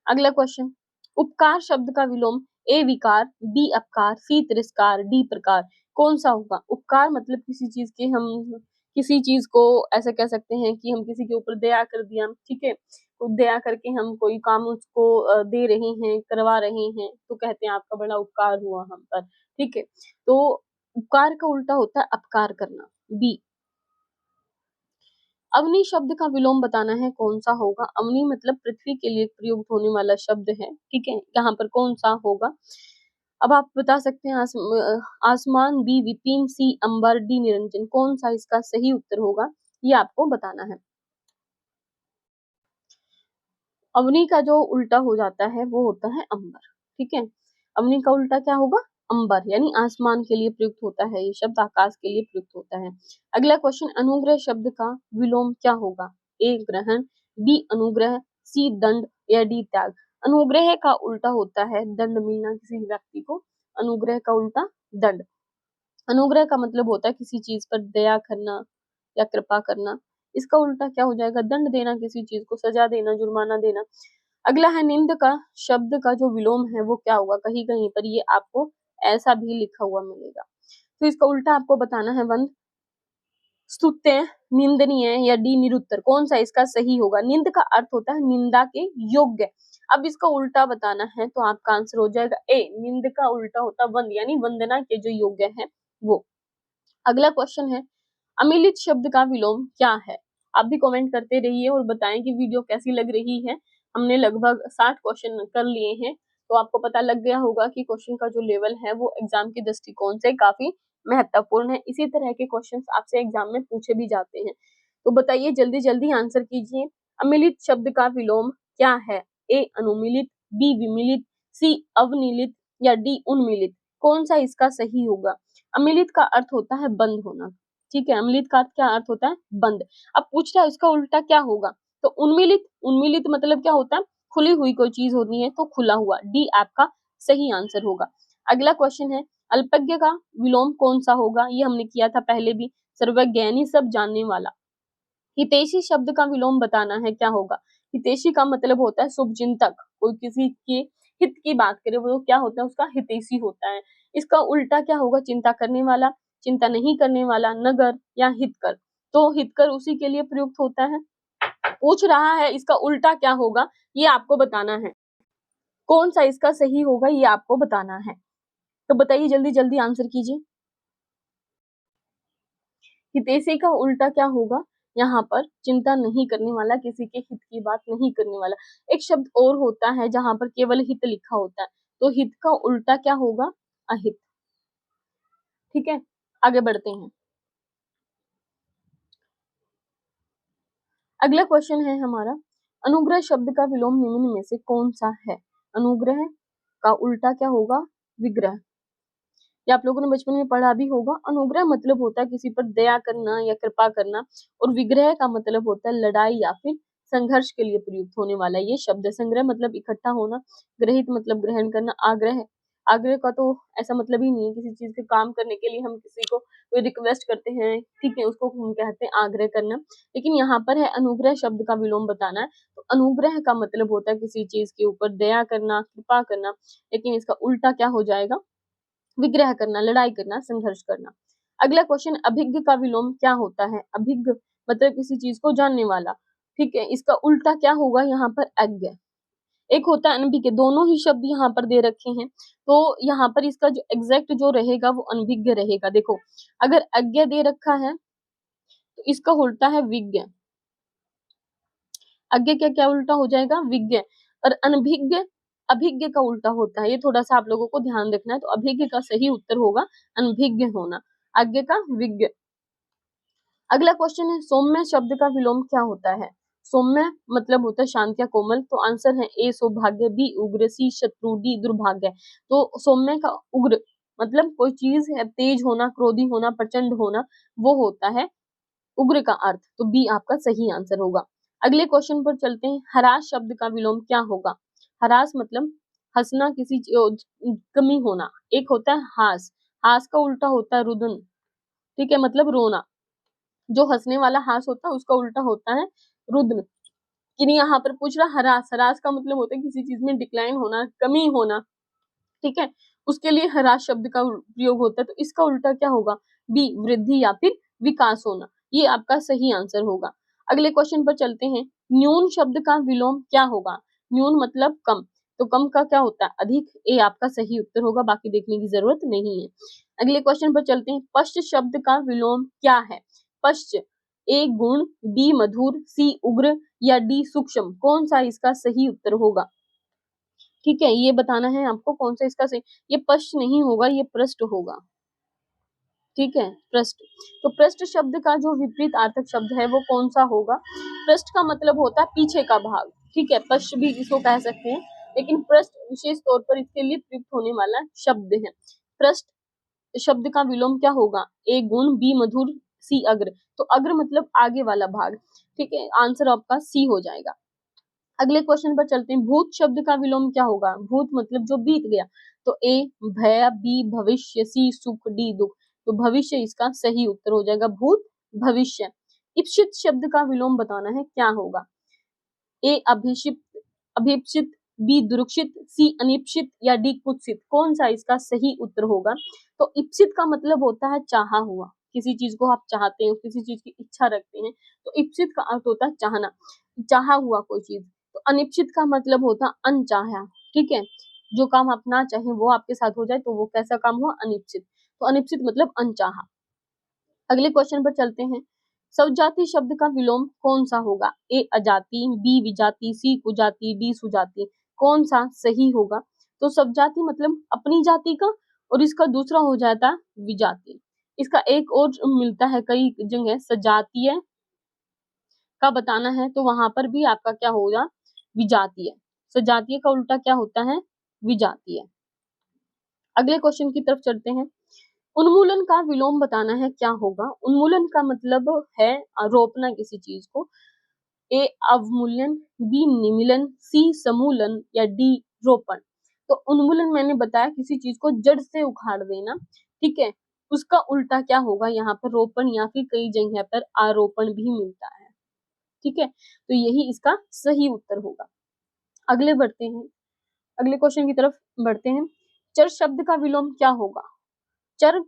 अगला क्वेश्चन, उपकार शब्द का विलोम ए विकार, बी अपकार, सी तिरस्कार, डी प्रकार, कौन सा होगा? उपकार मतलब किसी चीज के हम किसी चीज को ऐसे कह सकते हैं कि हम किसी के ऊपर दया कर दिया, ठीक है। तो दया करके हम कोई काम उसको दे रहे हैं, करवा रहे हैं, तो कहते हैं आपका बड़ा उपकार हुआ हम पर, ठीक है। तो उपकार का उल्टा होता है अपकार करना, बी। अवनी शब्द का विलोम बताना है, कौन सा होगा? अवनी मतलब पृथ्वी के लिए प्रयुक्त होने वाला शब्द है, ठीक है। यहाँ पर कौन सा होगा? अब आप बता सकते हैं आसमान, बी विपिन, सी अंबर, डी निरंजन, कौन सा इसका सही उत्तर होगा? ये आपको बताना है। अवनी का जो उल्टा हो जाता है वो होता है अंबर, ठीक है। अवनी का उल्टा क्या होगा? अंबर, यानी आसमान के लिए प्रयुक्त होता है ये शब्द, आकाश के लिए प्रयुक्त होता है। अगला क्वेश्चन, अनुग्रह शब्द का विलोम क्या होगा? ए ग्रहण, बी अनुग्रह, सी दंड या डी त्याग। अनुग्रह का उल्टा होता है दंड मिलना किसी व्यक्ति को, अनुग्रह का उल्टा दंड। अनुग्रह का मतलब होता है किसी चीज पर दया करना या कृपा करना, इसका उल्टा क्या हो जाएगा? दंड देना, किसी चीज को सजा देना, जुर्माना देना। अगला है निंद का शब्द का जो विलोम है वो क्या होगा? कहीं कहीं पर ये आपको ऐसा भी लिखा हुआ मिलेगा, तो इसका उल्टा आपको बताना है। वंद, स्तुत्य, निंदनीय या डी निरुत्तर, कौन सा इसका सही होगा? निंद का अर्थ होता है निंदा के योग्य। अब इसका उल्टा बताना है तो आपका आंसर हो जाएगा ए, निंद का उल्टा होता वंद, यानी वंदना के जो योग्य है वो। अगला क्वेश्चन है, अमिलित शब्द का विलोम क्या है? आप भी कमेंट करते रहिए और बताएं कि वीडियो कैसी लग रही है। हमने लगभग 60 क्वेश्चन कर लिए हैं, तो आपको पता लग गया होगा कि क्वेश्चन का जो लेवल है वो एग्जाम के दृष्टिकोण से काफी महत्वपूर्ण है। इसी तरह के क्वेश्चन आपसे एग्जाम में पूछे भी जाते हैं, तो बताइए जल्दी जल्दी आंसर कीजिए। अमिलित शब्द का विलोम क्या है? ए अनुमिलित, बी विमिलित, सी अवनिलित या डी उन्मिलित, कौन सा इसका सही होगा? अमिलित का अर्थ होता है बंद होना, ठीक है। अम्लित का क्या अर्थ होता है? बंद। अब पूछ रहा है उसका उल्टा क्या होगा? तो उन्मिलित, उन्मिलित मतलब क्या होता है? खुली हुई कोई चीज होती है तो खुला हुआ, डी आपका सही आंसर होगा। अगला क्वेश्चन है, अल्पज्ञ का विलोम कौन सा होगा? ये हमने किया था पहले भी, सर्वज्ञ यानी सब जानने वाला। हितैषी शब्द का विलोम बताना है, क्या होगा? हितैषी का मतलब होता है शुभचिंतक, कोई किसी के हित की बात करे वो क्या होता है? उसका हितैषी होता है। इसका उल्टा क्या होगा? चिंता करने वाला, चिंता नहीं करने वाला, नगर या हितकर। तो हितकर उसी के लिए प्रयुक्त होता है। पूछ रहा है इसका उल्टा क्या होगा, ये आपको बताना है। कौन सा इसका सही होगा ये आपको बताना है, तो बताइए जल्दी जल्दी आंसर कीजिए। हितैषी का उल्टा क्या होगा? यहाँ पर चिंता नहीं करने वाला, किसी के हित की बात नहीं करने वाला। एक शब्द और होता है जहां पर केवल हित लिखा होता है, तो हित का उल्टा क्या होगा? अहित, ठीक है। आगे बढ़ते हैं। अगला क्वेश्चन है हमारा, अनुग्रह शब्द का विलोम निम्न में से कौन सा है? अनुग्रह का उल्टा क्या होगा? विग्रह। ये आप लोगों ने बचपन में पढ़ा भी होगा। अनुग्रह मतलब होता है किसी पर दया करना या कृपा करना, और विग्रह का मतलब होता है लड़ाई या फिर संघर्ष के लिए प्रयुक्त होने वाला ये शब्द है। संग्रह मतलब इकट्ठा होना, ग्रहित मतलब ग्रहण करना, आग्रह, आग्रह का तो ऐसा मतलब ही नहीं है, किसी चीज के काम करने के लिए हम किसी को कोई रिक्वेस्ट करते हैं, ठीक है, उसको हम कहते हैं आग्रह करना। लेकिन यहाँ पर है अनुग्रह शब्द का विलोम बताना है, तो अनुग्रह का मतलब होता है किसी चीज के ऊपर दया करना, कृपा करना, लेकिन इसका उल्टा क्या हो जाएगा, विग्रह करना, लड़ाई करना, संघर्ष करना। अगला क्वेश्चन, अभिज्ञ का विलोम क्या होता है? अभिज्ञ मतलब किसी चीज को जानने वाला, ठीक है, इसका उल्टा क्या होगा यहाँ पर, अज्ञ। एक होता है अनभिज्ञ, दोनों ही शब्द यहाँ पर दे रखे हैं, तो यहाँ पर इसका जो एग्जैक्ट जो रहेगा वो अनभिज्ञ रहेगा। देखो, अगर अज्ञ दे रखा है तो इसका उल्टा है विज्ञ। अज्ञ क्या क्या उल्टा हो जाएगा, विज्ञ। और अनभिज्ञ अभिज्ञ का उल्टा होता है, ये थोड़ा सा आप लोगों को ध्यान रखना है। तो अभिज्ञ का सही उत्तर होगा अनभिज्ञ होना, अज्ञ का विज्ञ। अगला क्वेश्चन है, सौम्य शब्द का विलोम क्या होता है? सौम्य मतलब होता है शांत या कोमल, तो आंसर है ए सौभाग्य, बी उग्र, सी शत्रु, डी दुर्भाग्य। तो सौम्य का उग्र मतलब कोई चीज है तेज होना, क्रोधी होना, प्रचंड होना, वो होता है उग्र का अर्थ, तो बी आपका सही आंसर होगा। अगले क्वेश्चन पर चलते हैं, हरास शब्द का विलोम क्या होगा? हरास मतलब हंसना, किसी कमी होना। एक होता है हास, हास का उल्टा होता है रुदन, ठीक है, मतलब रोना। जो हंसने वाला हास होता है उसका उल्टा होता है रुद्र। लेकिन यहाँ पर पूछ रहा हरास, हरास का मतलब होता है किसी चीज में डिक्लाइन होना, कमी होना, ठीक है, उसके लिए हरास शब्द का प्रयोग होता है। तो इसका उल्टा क्या होगा, बी वृद्धि या फिर विकास होना, ये आपका सही आंसर होगा। अगले क्वेश्चन पर चलते हैं, न्यून शब्द का विलोम क्या होगा? न्यून मतलब कम, तो कम का क्या होता है, अधिक, ए आपका सही उत्तर होगा, बाकी देखने की जरूरत नहीं है। अगले क्वेश्चन पर चलते हैं, पश्च शब्द का विलोम क्या है? पश्च, ए गुण, बी मधुर, सी उग्र या डी सूक्ष्म, कौन सा इसका सही उत्तर होगा? ठीक है, ये बताना है आपको कौन सा इसका सही, ये पश्च नहीं होगा, ये पृष्ठ होगा, ठीक है, पृष्ठ। तो पृष्ठ शब्द का जो विपरीत आर्थक शब्द है वो कौन सा होगा? पृष्ठ का मतलब होता है पीछे का भाग, ठीक है, पश्च भी इसको कह सकते हैं, लेकिन पृष्ठ विशेष तौर पर इसके लिए प्रयुक्त होने वाला शब्द है। पृष्ठ शब्द का विलोम क्या होगा? ए गुण, बी मधुर, सी अग्र। तो अग्र मतलब आगे वाला भाग, ठीक है, आंसर आपका सी हो जाएगा। अगले क्वेश्चन पर चलते हैं, भूत शब्द का विलोम क्या होगा? भूत मतलब जो बीत गया, तो ए भय, बी भविष्य, सी सुख, डी दुख। तो भविष्य इसका सही उत्तर हो जाएगा, भूत भविष्य। इप्सित शब्द का विलोम बताना है, क्या होगा? ए अभिषिप्त, अभिप्सित, बी दुरुक्षित, सी अनिप्सित या डी कुत्सित, कौन सा इसका सही उत्तर होगा? तो इप्सित का मतलब होता है चाहा हुआ, किसी चीज को आप चाहते हैं, किसी चीज की इच्छा रखते हैं, तो इप्सित का अर्थ होता है चाहना, चाहा हुआ कोई चीज। तो अनिप्सित का मतलब होता है अनचाहा, ठीक है, जो काम आप ना चाहें वो आपके साथ हो जाए तो वो कैसा काम हुआ, अनिप्सित। तो अनिप्सित मतलब अनचाहा। अगले क्वेश्चन पर चलते हैं, सवजाति शब्द का विलोम कौन सा होगा? ए अजाति, बी विजाति, सी कुजाति, डी सुजाति, कौन सा सही होगा? तो सवजाति मतलब अपनी जाति का, और इसका दूसरा हो जाता है विजाति। इसका एक और मिलता है कई जगह, सजातीय का बताना है तो वहां पर भी आपका क्या होगा, विजातीय। सजातीय का उल्टा क्या होता है, विजातीय। अगले क्वेश्चन की तरफ चलते हैं, उन्मूलन का विलोम बताना है, क्या होगा? उन्मूलन का मतलब है रोपना किसी चीज को। ए अवमूल्यन, बी निमीलन, सी समूलन या डी रोपण। तो उन्मूलन मैंने बताया किसी चीज को जड़ से उखाड़ देना, ठीक है, उसका उल्टा क्या होगा यहाँ पर, रोपण, या फिर कई जगह पर आरोपण भी मिलता है, ठीक है, तो यही इसका सही उत्तर होगा। अगले बढ़ते हैं, अगले क्वेश्चन की तरफ बढ़ते हैं, चर शब्द का विलोम क्या होगा? चर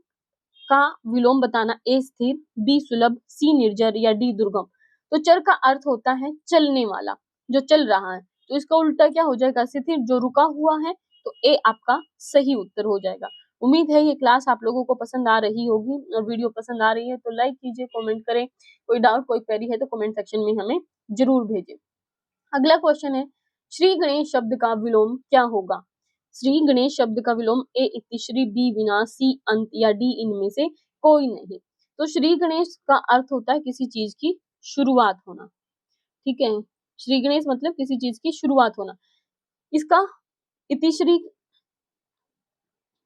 का विलोम बताना, ए स्थिर, बी सुलभ, सी निर्जर या डी दुर्गम। तो चर का अर्थ होता है चलने वाला, जो चल रहा है, तो इसका उल्टा क्या हो जाएगा, स्थिर, जो रुका हुआ है, तो ए आपका सही उत्तर हो जाएगा। उम्मीद है ये क्लास आप लोगों को पसंद आ रही होगी, और वीडियो पसंद आ रही है तो लाइक कीजिए, कमेंट करें, कोई डाउट कोई क्वेरी है तो कमेंट सेक्शन में हमें जरूर भेजें। अगला क्वेश्चन है, श्री गणेश शब्द का विलोम क्या होगा? श्री गणेश शब्द का विलोम, ए इतिश्री, बी विनाश, सी अंत या डी इनमें से कोई नहीं। तो श्री गणेश का अर्थ होता है किसी चीज की शुरुआत होना, ठीक है, श्री गणेश मतलब किसी चीज की शुरुआत होना। इसका इतिश्री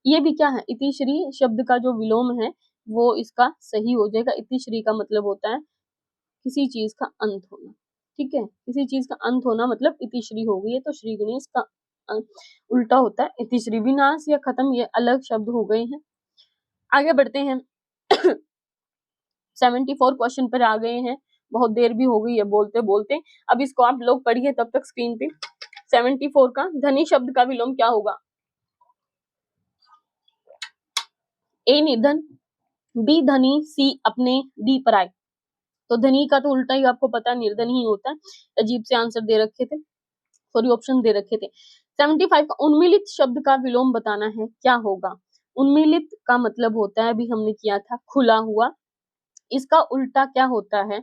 ये भी क्या है, इतिश्री शब्द का जो विलोम है वो इसका सही हो जाएगा। इतिश्री का मतलब होता है किसी चीज का अंत होना, ठीक है, किसी चीज का अंत होना मतलब इतिश्री हो गई है। तो श्री गणेश का उल्टा होता है इतिश्री। विनाश या खत्म ये अलग शब्द हो गए हैं। आगे बढ़ते हैं 74 क्वेश्चन पर आ गए हैं, बहुत देर भी हो गई है बोलते बोलते। अब इसको आप लोग पढ़िए तब तक स्क्रीन पे। 74 का धनी शब्द का विलोम क्या होगा? ए निर्धन, बी धनी, सी अपने, डी पराए। तो धनी का तो उल्टा ही आपको पता है, निर्धन ही होता है। अजीब से आंसर दे रखे थे, सॉरी ऑप्शन दे रखे थे। 75 का उन्मीलित शब्द का विलोम बताना है, क्या होगा? उन्मीलित का मतलब होता है, अभी हमने किया था, खुला हुआ। इसका उल्टा क्या होता है?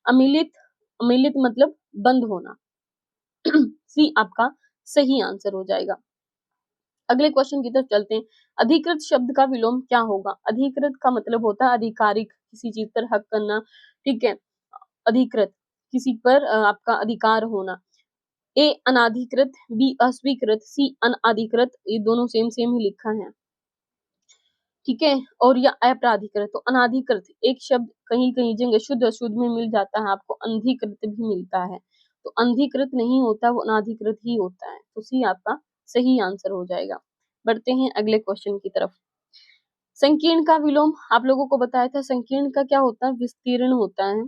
अमिलित। अमिलित मतलब बंद होना। सी आपका सही आंसर हो जाएगा। अगले क्वेश्चन की तरफ चलते हैं। अधिकृत शब्द का विलोम क्या होगा? अधिकृत का मतलब होता है अधिकारिक, किसी चीज पर हक करना, ठीक है। अधिकृत, किसी पर आपका अधिकार होना। ए अनाधिकृत, बी अस्वीकृत, सी अनाधिकृत। ये दोनों सेम सेम ही लिखा है, ठीक है। और या अपराधिकृत। तो अनाधिकृत एक शब्द कहीं कहीं जगह शुद्ध अशुद्ध में मिल जाता है, आपको अनधिकृत भी मिलता है। तो अनधिकृत नहीं होता, वो अनाधिकृत ही होता है। तो सी आपका सही आंसर हो जाएगा। बढ़ते हैं अगले क्वेश्चन की तरफ। संकीर्ण का विलोम आप लोगों को बताया था। संकीर्ण का क्या होता है? विस्तीर्ण होता है।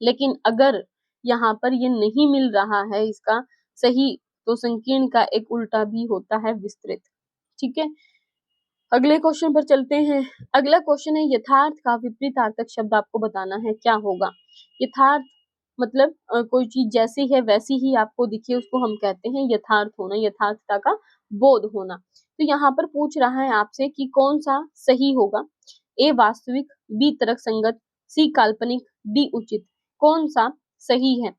लेकिन अगर यहाँ पर ये नहीं मिल रहा है इसका सही, तो संकीर्ण का एक उल्टा भी होता है, विस्तृत, ठीक है। अगले क्वेश्चन पर चलते हैं। अगला क्वेश्चन है यथार्थ का विपरीतार्थक शब्द आपको बताना है, क्या होगा? यथार्थ मतलब कोई चीज जैसी है वैसी ही आपको दिखे, उसको हम कहते हैं यथार्थ होना, यथार्थता का बोध होना। तो यहाँ पर पूछ रहा है आपसे कि कौन सा सही होगा? ए वास्तविक, बी तर्क संगत, सी काल्पनिक, डी उचित। कौन सा सही है?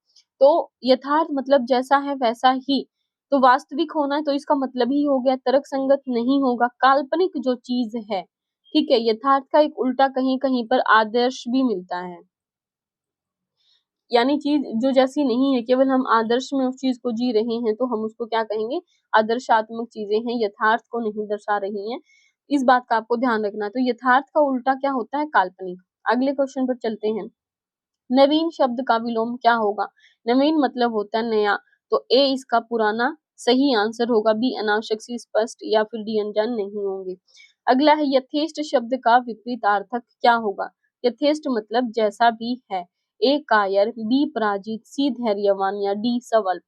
तो यथार्थ मतलब जैसा है वैसा ही, तो वास्तविक होना है तो इसका मतलब ही हो गया। तर्क संगत नहीं होगा, काल्पनिक जो चीज है, ठीक है। यथार्थ का एक उल्टा कहीं कहीं पर आदर्श भी मिलता है, यानी चीज जो जैसी नहीं है, केवल हम आदर्श में उस चीज को जी रहे हैं, तो हम उसको क्या कहेंगे? आदर्शात्मक चीजें हैं, यथार्थ को नहीं दर्शा रही हैं। इस बात का आपको ध्यान रखना है। तो यथार्थ का उल्टा क्या होता है? काल्पनिक। अगले क्वेश्चन पर चलते हैं। नवीन शब्द का विलोम क्या होगा? नवीन मतलब होता है नया, तो ए इसका पुराना सही आंसर होगा, बी अनावश्यक, सी स्पष्ट, या फिर डी अनजान नहीं होंगे। अगला है यथेष्ट शब्द का विपरीतार्थक क्या होगा? यथेष्ट मतलब जैसा भी है। ए कायर, बी पराजित, सी धैर्यवान, या डी सबल।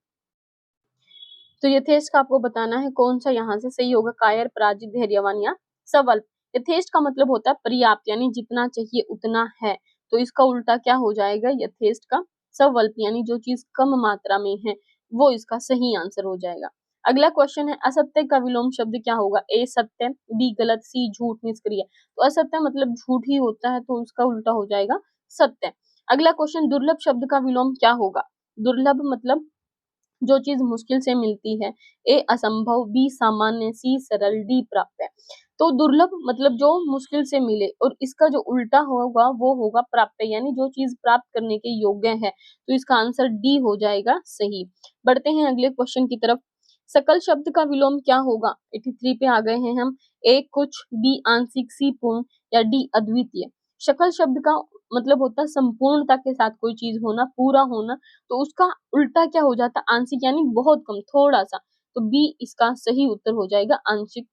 तो यथेष्ट का आपको बताना है कौन सा यहाँ से सही होगा, कायर, पराजित, धैर्यवान या सबल। यथेष्ट का मतलब होता है पर्याप्त, यानी जितना चाहिए उतना है। तो इसका उल्टा क्या हो जाएगा? यथेष्ट का स्वल्प, यानी जो चीज कम मात्रा में है, वो इसका सही आंसर हो जाएगा। अगला क्वेश्चन है असत्य का विलोम शब्द क्या होगा? ए सत्य, बी गलत, सी झूठ, निष्क्रिय। तो असत्य मतलब झूठ ही होता है, तो उसका उल्टा हो जाएगा सत्य। अगला क्वेश्चन दुर्लभ शब्द का विलोम क्या होगा? दुर्लभ मतलब जो चीज मुश्किल से मिलती है। ए असंभव, बी सामान्य, सी सरल, डी प्राप्य। तो दुर्लभ मतलब जो मुश्किल से मिले, और इसका जो उल्टा होगा वो होगा प्राप्य, यानी जो चीज प्राप्त करने के योग्य है। तो इसका आंसर डी हो जाएगा सही। बढ़ते हैं अगले क्वेश्चन की तरफ। सकल शब्द का विलोम क्या होगा? 83 पे आ गए हैं हम। ए कुछ, बी आंशिक, सी पूर्ण, या डी अद्वितीय। सकल शब्द का मतलब होता है संपूर्णता के साथ कोई चीज होना, पूरा होना। तो उसका उल्टा क्या हो जाता है? आंशिक, यानी बहुत कम, थोड़ा सा। तो बी इसका सही उत्तर हो जाएगा, आंशिक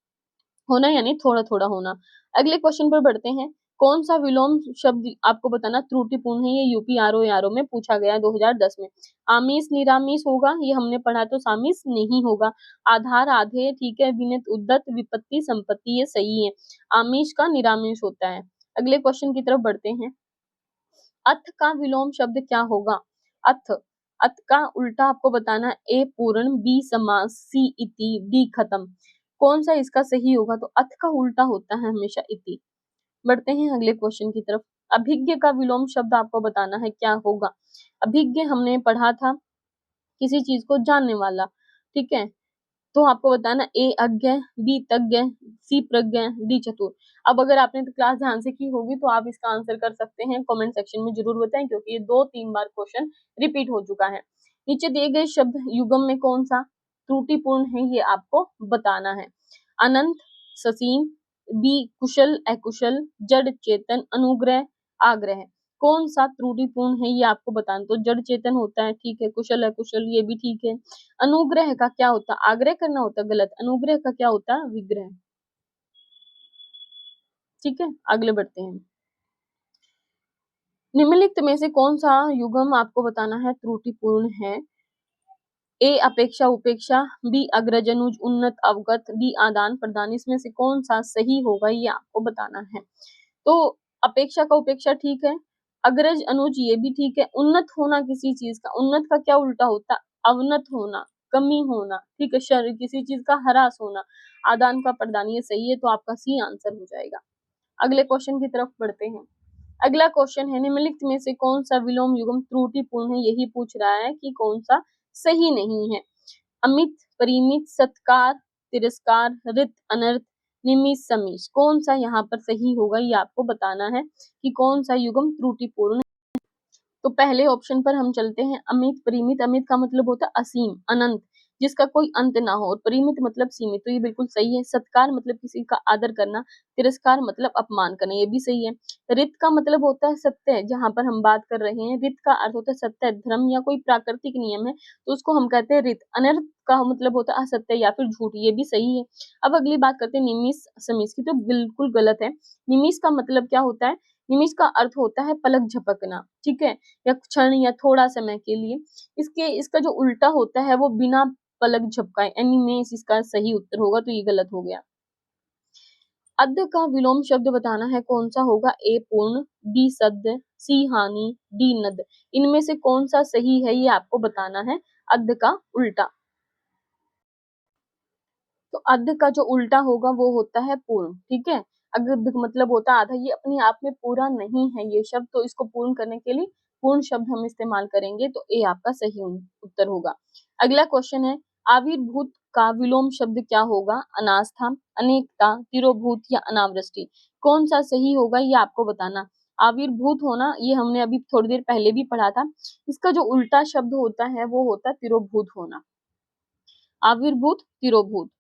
होना यानी थोड़ा थोड़ा होना। अगले क्वेश्चन पर बढ़ते हैं। कौन सा विलोम शब्द आपको बताना त्रुटिपूर्ण है? ये यूपी आरओ में पूछा गया है 2010 में। आमिष निरामिष होगा, ये हमने पढ़ा, तो सामिष नहीं होगा। आधार आधे, ठीक है। विनित उद्दत, विपत्ति संपत्ति, ये सही है। आमिष का निरामिष होता है। अगले क्वेश्चन की तरफ बढ़ते हैं। अथ का विलोम शब्द क्या होगा? अथ, अथ का उल्टा आपको बताना। ए पूर्ण, बी समास, सी इति, डी खत्म। कौन सा इसका सही होगा? तो अथ का उल्टा होता है हमेशा इति। बढ़ते हैं अगले क्वेश्चन की तरफ। अभिज्ञ का विलोम शब्द आपको बताना है, क्या होगा? अभिज्ञ हमने पढ़ा था, किसी चीज को जानने वाला, ठीक है। तो आपको बताना ए अज्ञ, बी तज्ञ, सी प्रज्ञ, डी चतुर। अब अगर आपने तो क्लास ध्यान से की होगी तो आप इसका आंसर कर सकते हैं, कमेंट सेक्शन में जरूर बताएं, क्योंकि ये 2-3 बार क्वेश्चन रिपीट हो चुका है। नीचे दिए गए शब्द युग्म में कौन सा त्रुटिपूर्ण है, ये आपको बताना है। अनंत, ससीम, बी कुशल अकुशल, जड़ चेतन, अनुग्रह आग्रह। कौन सा त्रुटिपूर्ण है ये आपको बताना। तो जड़ चेतन होता है, ठीक है, कुशल अकुशल ये भी ठीक है। अनुग्रह का क्या होता है, आग्रह करना होता है, गलत। अनुग्रह का क्या होता है, विग्रह। ठीक है, आगे बढ़ते हैं। निम्नलिखित में से कौन सा युग्म आपको बताना है त्रुटिपूर्ण है। ए अपेक्षा उपेक्षा, बी अग्रज अनुज उन्नत अवगत, डी आदान प्रदान। इसमें से कौन सा सही होगा ये आपको बताना है। तो अपेक्षा का उपेक्षा ठीक है, अग्रज अनुज ये भी ठीक है। उन्नत होना किसी चीज का, उन्नत का क्या उल्टा होता है, अवनत होना, कमी होना, ठीक है, शर किसी चीज का ह्रास होना। आदान का प्रदान ये सही है, तो आपका सी आंसर हो जाएगा। अगले क्वेश्चन की तरफ बढ़ते हैं। अगला क्वेश्चन है निम्नलिखित में से कौन सा विलोम युग्म त्रुटिपूर्ण है, यही पूछ रहा है कि कौन सा सही नहीं है। अमित, परिमित, सत्कार, तिरस्कार, रित, अनर्थ, निमिष, समीष। कौन सा यहाँ पर सही होगा ये आपको बताना है कि कौन सा युग्म त्रुटिपूर्ण। तो पहले ऑप्शन पर हम चलते हैं, अमित परिमित। अमित का मतलब होता है असीम, अनंत, जिसका कोई अंत ना हो। और परिमित मतलब सीमित, तो ये बिल्कुल सही है। सत्कार मतलब किसी का आदर करना, तिरस्कार मतलब अपमान करना, ये भी सही है। रित का मतलब होता है सत्य, जहां पर हम बात कर रहे हैं रित का अर्थ होता है सत्य, धर्म या कोई प्राकृतिक नियम है तो उसको हम कहते हैं रित। अनर्थ का मतलब होता है असत्य या फिर झूठ, ये भी सही है। अब अगली बात करते हैं निमिष समीष की, तो बिल्कुल गलत है। निमिष का मतलब क्या होता है, निमिष का अर्थ होता है पलक झपकना, ठीक है, या क्षण या थोड़ा समय के लिए। इसका जो उल्टा होता है वो बिना पलक झपकाए, एनिमेस इसका सही उत्तर होगा, तो ये गलत हो गया। अद्य का विलोम शब्द बताना है, कौन सा होगा। ए पूर्ण, बी सद्य, सी हानि, डी नद। इनमें से कौन सा सही है ये आपको बताना है। अद्य का उल्टा, तो अद्य का जो उल्टा होगा वो होता है पूर्ण, ठीक है। अद्य मतलब होता है आधा, ये अपने आप में पूरा नहीं है ये शब्द, तो इसको पूर्ण करने के लिए पूर्ण शब्द हम इस्तेमाल करेंगे, तो ए आपका सही उत्तर होगा। अगला क्वेश्चन है, आविर्भूत का विलोम शब्द क्या होगा। अनास्था, अनेकता, तिरोभूत या अनावृष्टि। कौन सा सही होगा ये आपको बताना। आविर्भूत होना ये हमने अभी थोड़ी देर पहले भी पढ़ा था, इसका जो उल्टा शब्द होता है वो होता है तिरोभूत होना। आविर्भूत, तिरोभूत।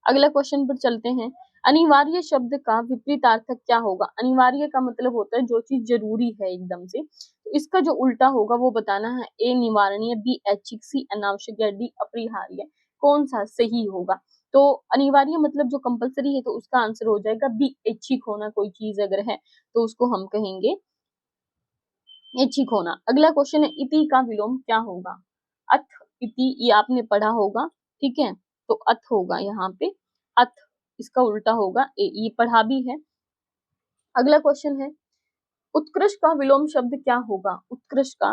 अगला क्वेश्चन पर चलते हैं, अनिवार्य शब्द का विपरीतार्थक क्या होगा। अनिवार्य का मतलब होता है जो चीज जरूरी है एकदम से, तो इसका जो उल्टा होगा वो बताना है। ए निवारणीय, बी ऐच्छिक, सी अनावश्यक या डी अपरिहार्य। कौन सा सही होगा। तो अनिवार्य मतलब जो कंपलसरी है, तो उसका आंसर हो जाएगा बी ऐच्छिक होना, कोई चीज अगर है तो उसको हम कहेंगे ऐच्छिक होना। अगला क्वेश्चन है, इति का विलोम क्या होगा। अथ, इति ये आपने पढ़ा होगा, ठीक है, तो अथ होगा यहाँ पे, अथ इसका उल्टा होगा ए, ये पढ़ा भी है। अगला क्वेश्चन है, उत्कृष्ट का विलोम शब्द क्या होगा। उत्कृष्ट का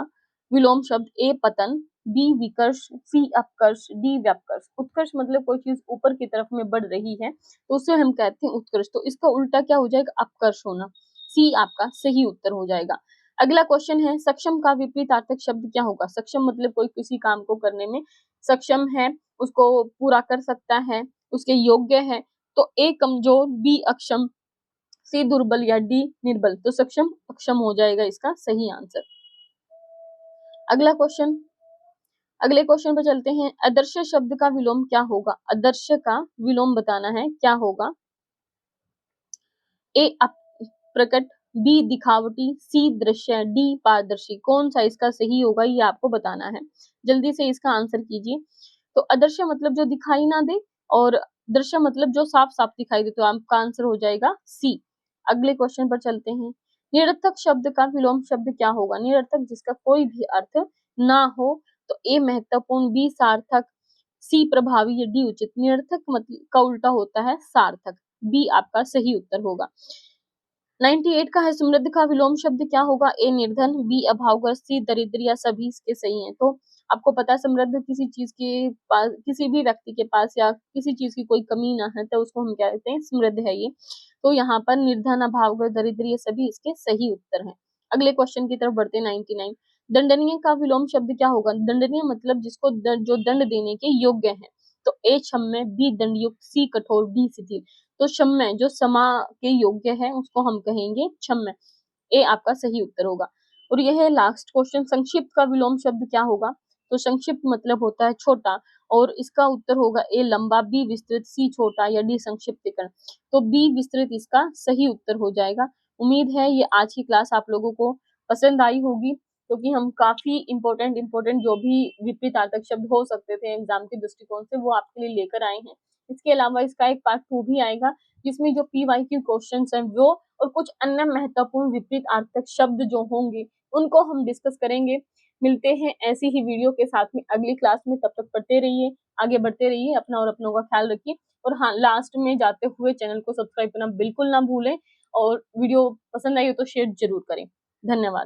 विलोम शब्द ए पतन, बी विकर्ष, सी अपकर्ष, डी व्यापकर्ष। उत्कर्ष मतलब कोई चीज ऊपर की तरफ में बढ़ रही है तो उसे हम कहते हैं उत्कृष्ट, तो इसका उल्टा क्या हो जाएगा, अपकर्ष होना। सी आपका सही उत्तर हो जाएगा। अगला क्वेश्चन है, सक्षम का विपरीतार्थक शब्द क्या होगा। सक्षम मतलब कोई किसी काम को करने में सक्षम है, उसको पूरा कर सकता है, उसके योग्य है। तो ए कमजोर, बी अक्षम, सी दुर्बल या डी निर्बल। तो सक्षम अक्षम हो जाएगा इसका सही आंसर। अगला क्वेश्चन, अगले क्वेश्चन पर चलते हैं, अदृश्य शब्द का विलोम क्या होगा। अदृश्य का विलोम बताना है क्या होगा। ए प्रकट, बी दिखावटी, सी दृश्य, डी पारदर्शी। कौन सा इसका सही होगा ये आपको बताना है, जल्दी से इसका आंसर कीजिए। तो अदृश्य मतलब जो दिखाई ना दे, और दृश्य मतलब जो साफ साफ दिखाई दे, तो आपका आंसर हो जाएगा सी। अगले क्वेश्चन पर चलते हैं, निरर्थक शब्द का विलोम शब्द क्या होगा। निरर्थक जिसका कोई भी अर्थ ना हो, तो ए महत्वपूर्ण, बी सार्थक, सी प्रभावी या डी उचित। निरर्थक मतलब का उल्टा होता है सार्थक, बी आपका सही उत्तर होगा। 98 का है, समृद्ध का विलोम शब्द क्या होगा। ए निर्धन, बी अभावग्रस्त, सी दरिद्र या सभी इसके सही हैं। तो आपको पता है समृद्ध किसी चीज के पास, किसी भी व्यक्ति के पास या किसी चीज की कोई कमी ना है तो उसको हम कहते हैं समृद्ध है ये। तो यहाँ पर निर्धन, अभावग्रस्त, दरिद्र ये सभी इसके सही उत्तर हैं। अगले क्वेश्चन की तरफ बढ़ते हैं। 99, दंडनीय का विलोम शब्द क्या होगा। दंडनीय मतलब जिसको जो दंड देने के योग्य है। तो ए क्षम्य, बी दंडयुक्त, सी कठोर, डी शिथिल। तो क्षम्य जो क्षमा के योग्य है उसको हम कहेंगे क्षम्य, ए आपका सही उत्तर होगा। और यह है लास्ट क्वेश्चन, संक्षिप्त का विलोम शब्द क्या होगा। तो संक्षिप्त मतलब होता है छोटा, और इसका उत्तर होगा ए लंबा, बी विस्तृत, सी छोटा या डी संक्षिप्तीकरण। तो बी विस्तृत इसका सही उत्तर हो जाएगा। उम्मीद है ये आज की क्लास आप लोगों को पसंद आई होगी, क्योंकि हम काफी इंपॉर्टेंट जो भी विपरीतार्थक शब्द हो सकते थे एग्जाम के दृष्टिकोण से वो आपके लिए लेकर आए हैं। इसके अलावा इसका एक पार्ट 2 भी आएगा, जिसमें जो PYQ क्वेश्चंस हैं वो और कुछ अन्य महत्वपूर्ण विपरीतार्थक शब्द जो होंगे उनको हम डिस्कस करेंगे। मिलते हैं ऐसी ही वीडियो के साथ में अगली क्लास में। तब तक पढ़ते रहिए, आगे बढ़ते रहिए, अपना और अपनों का ख्याल रखिए। और हाँ, लास्ट में जाते हुए चैनल को सब्सक्राइब करना बिल्कुल ना भूलें, और वीडियो पसंद आई हो तो शेयर जरूर करें। धन्यवाद।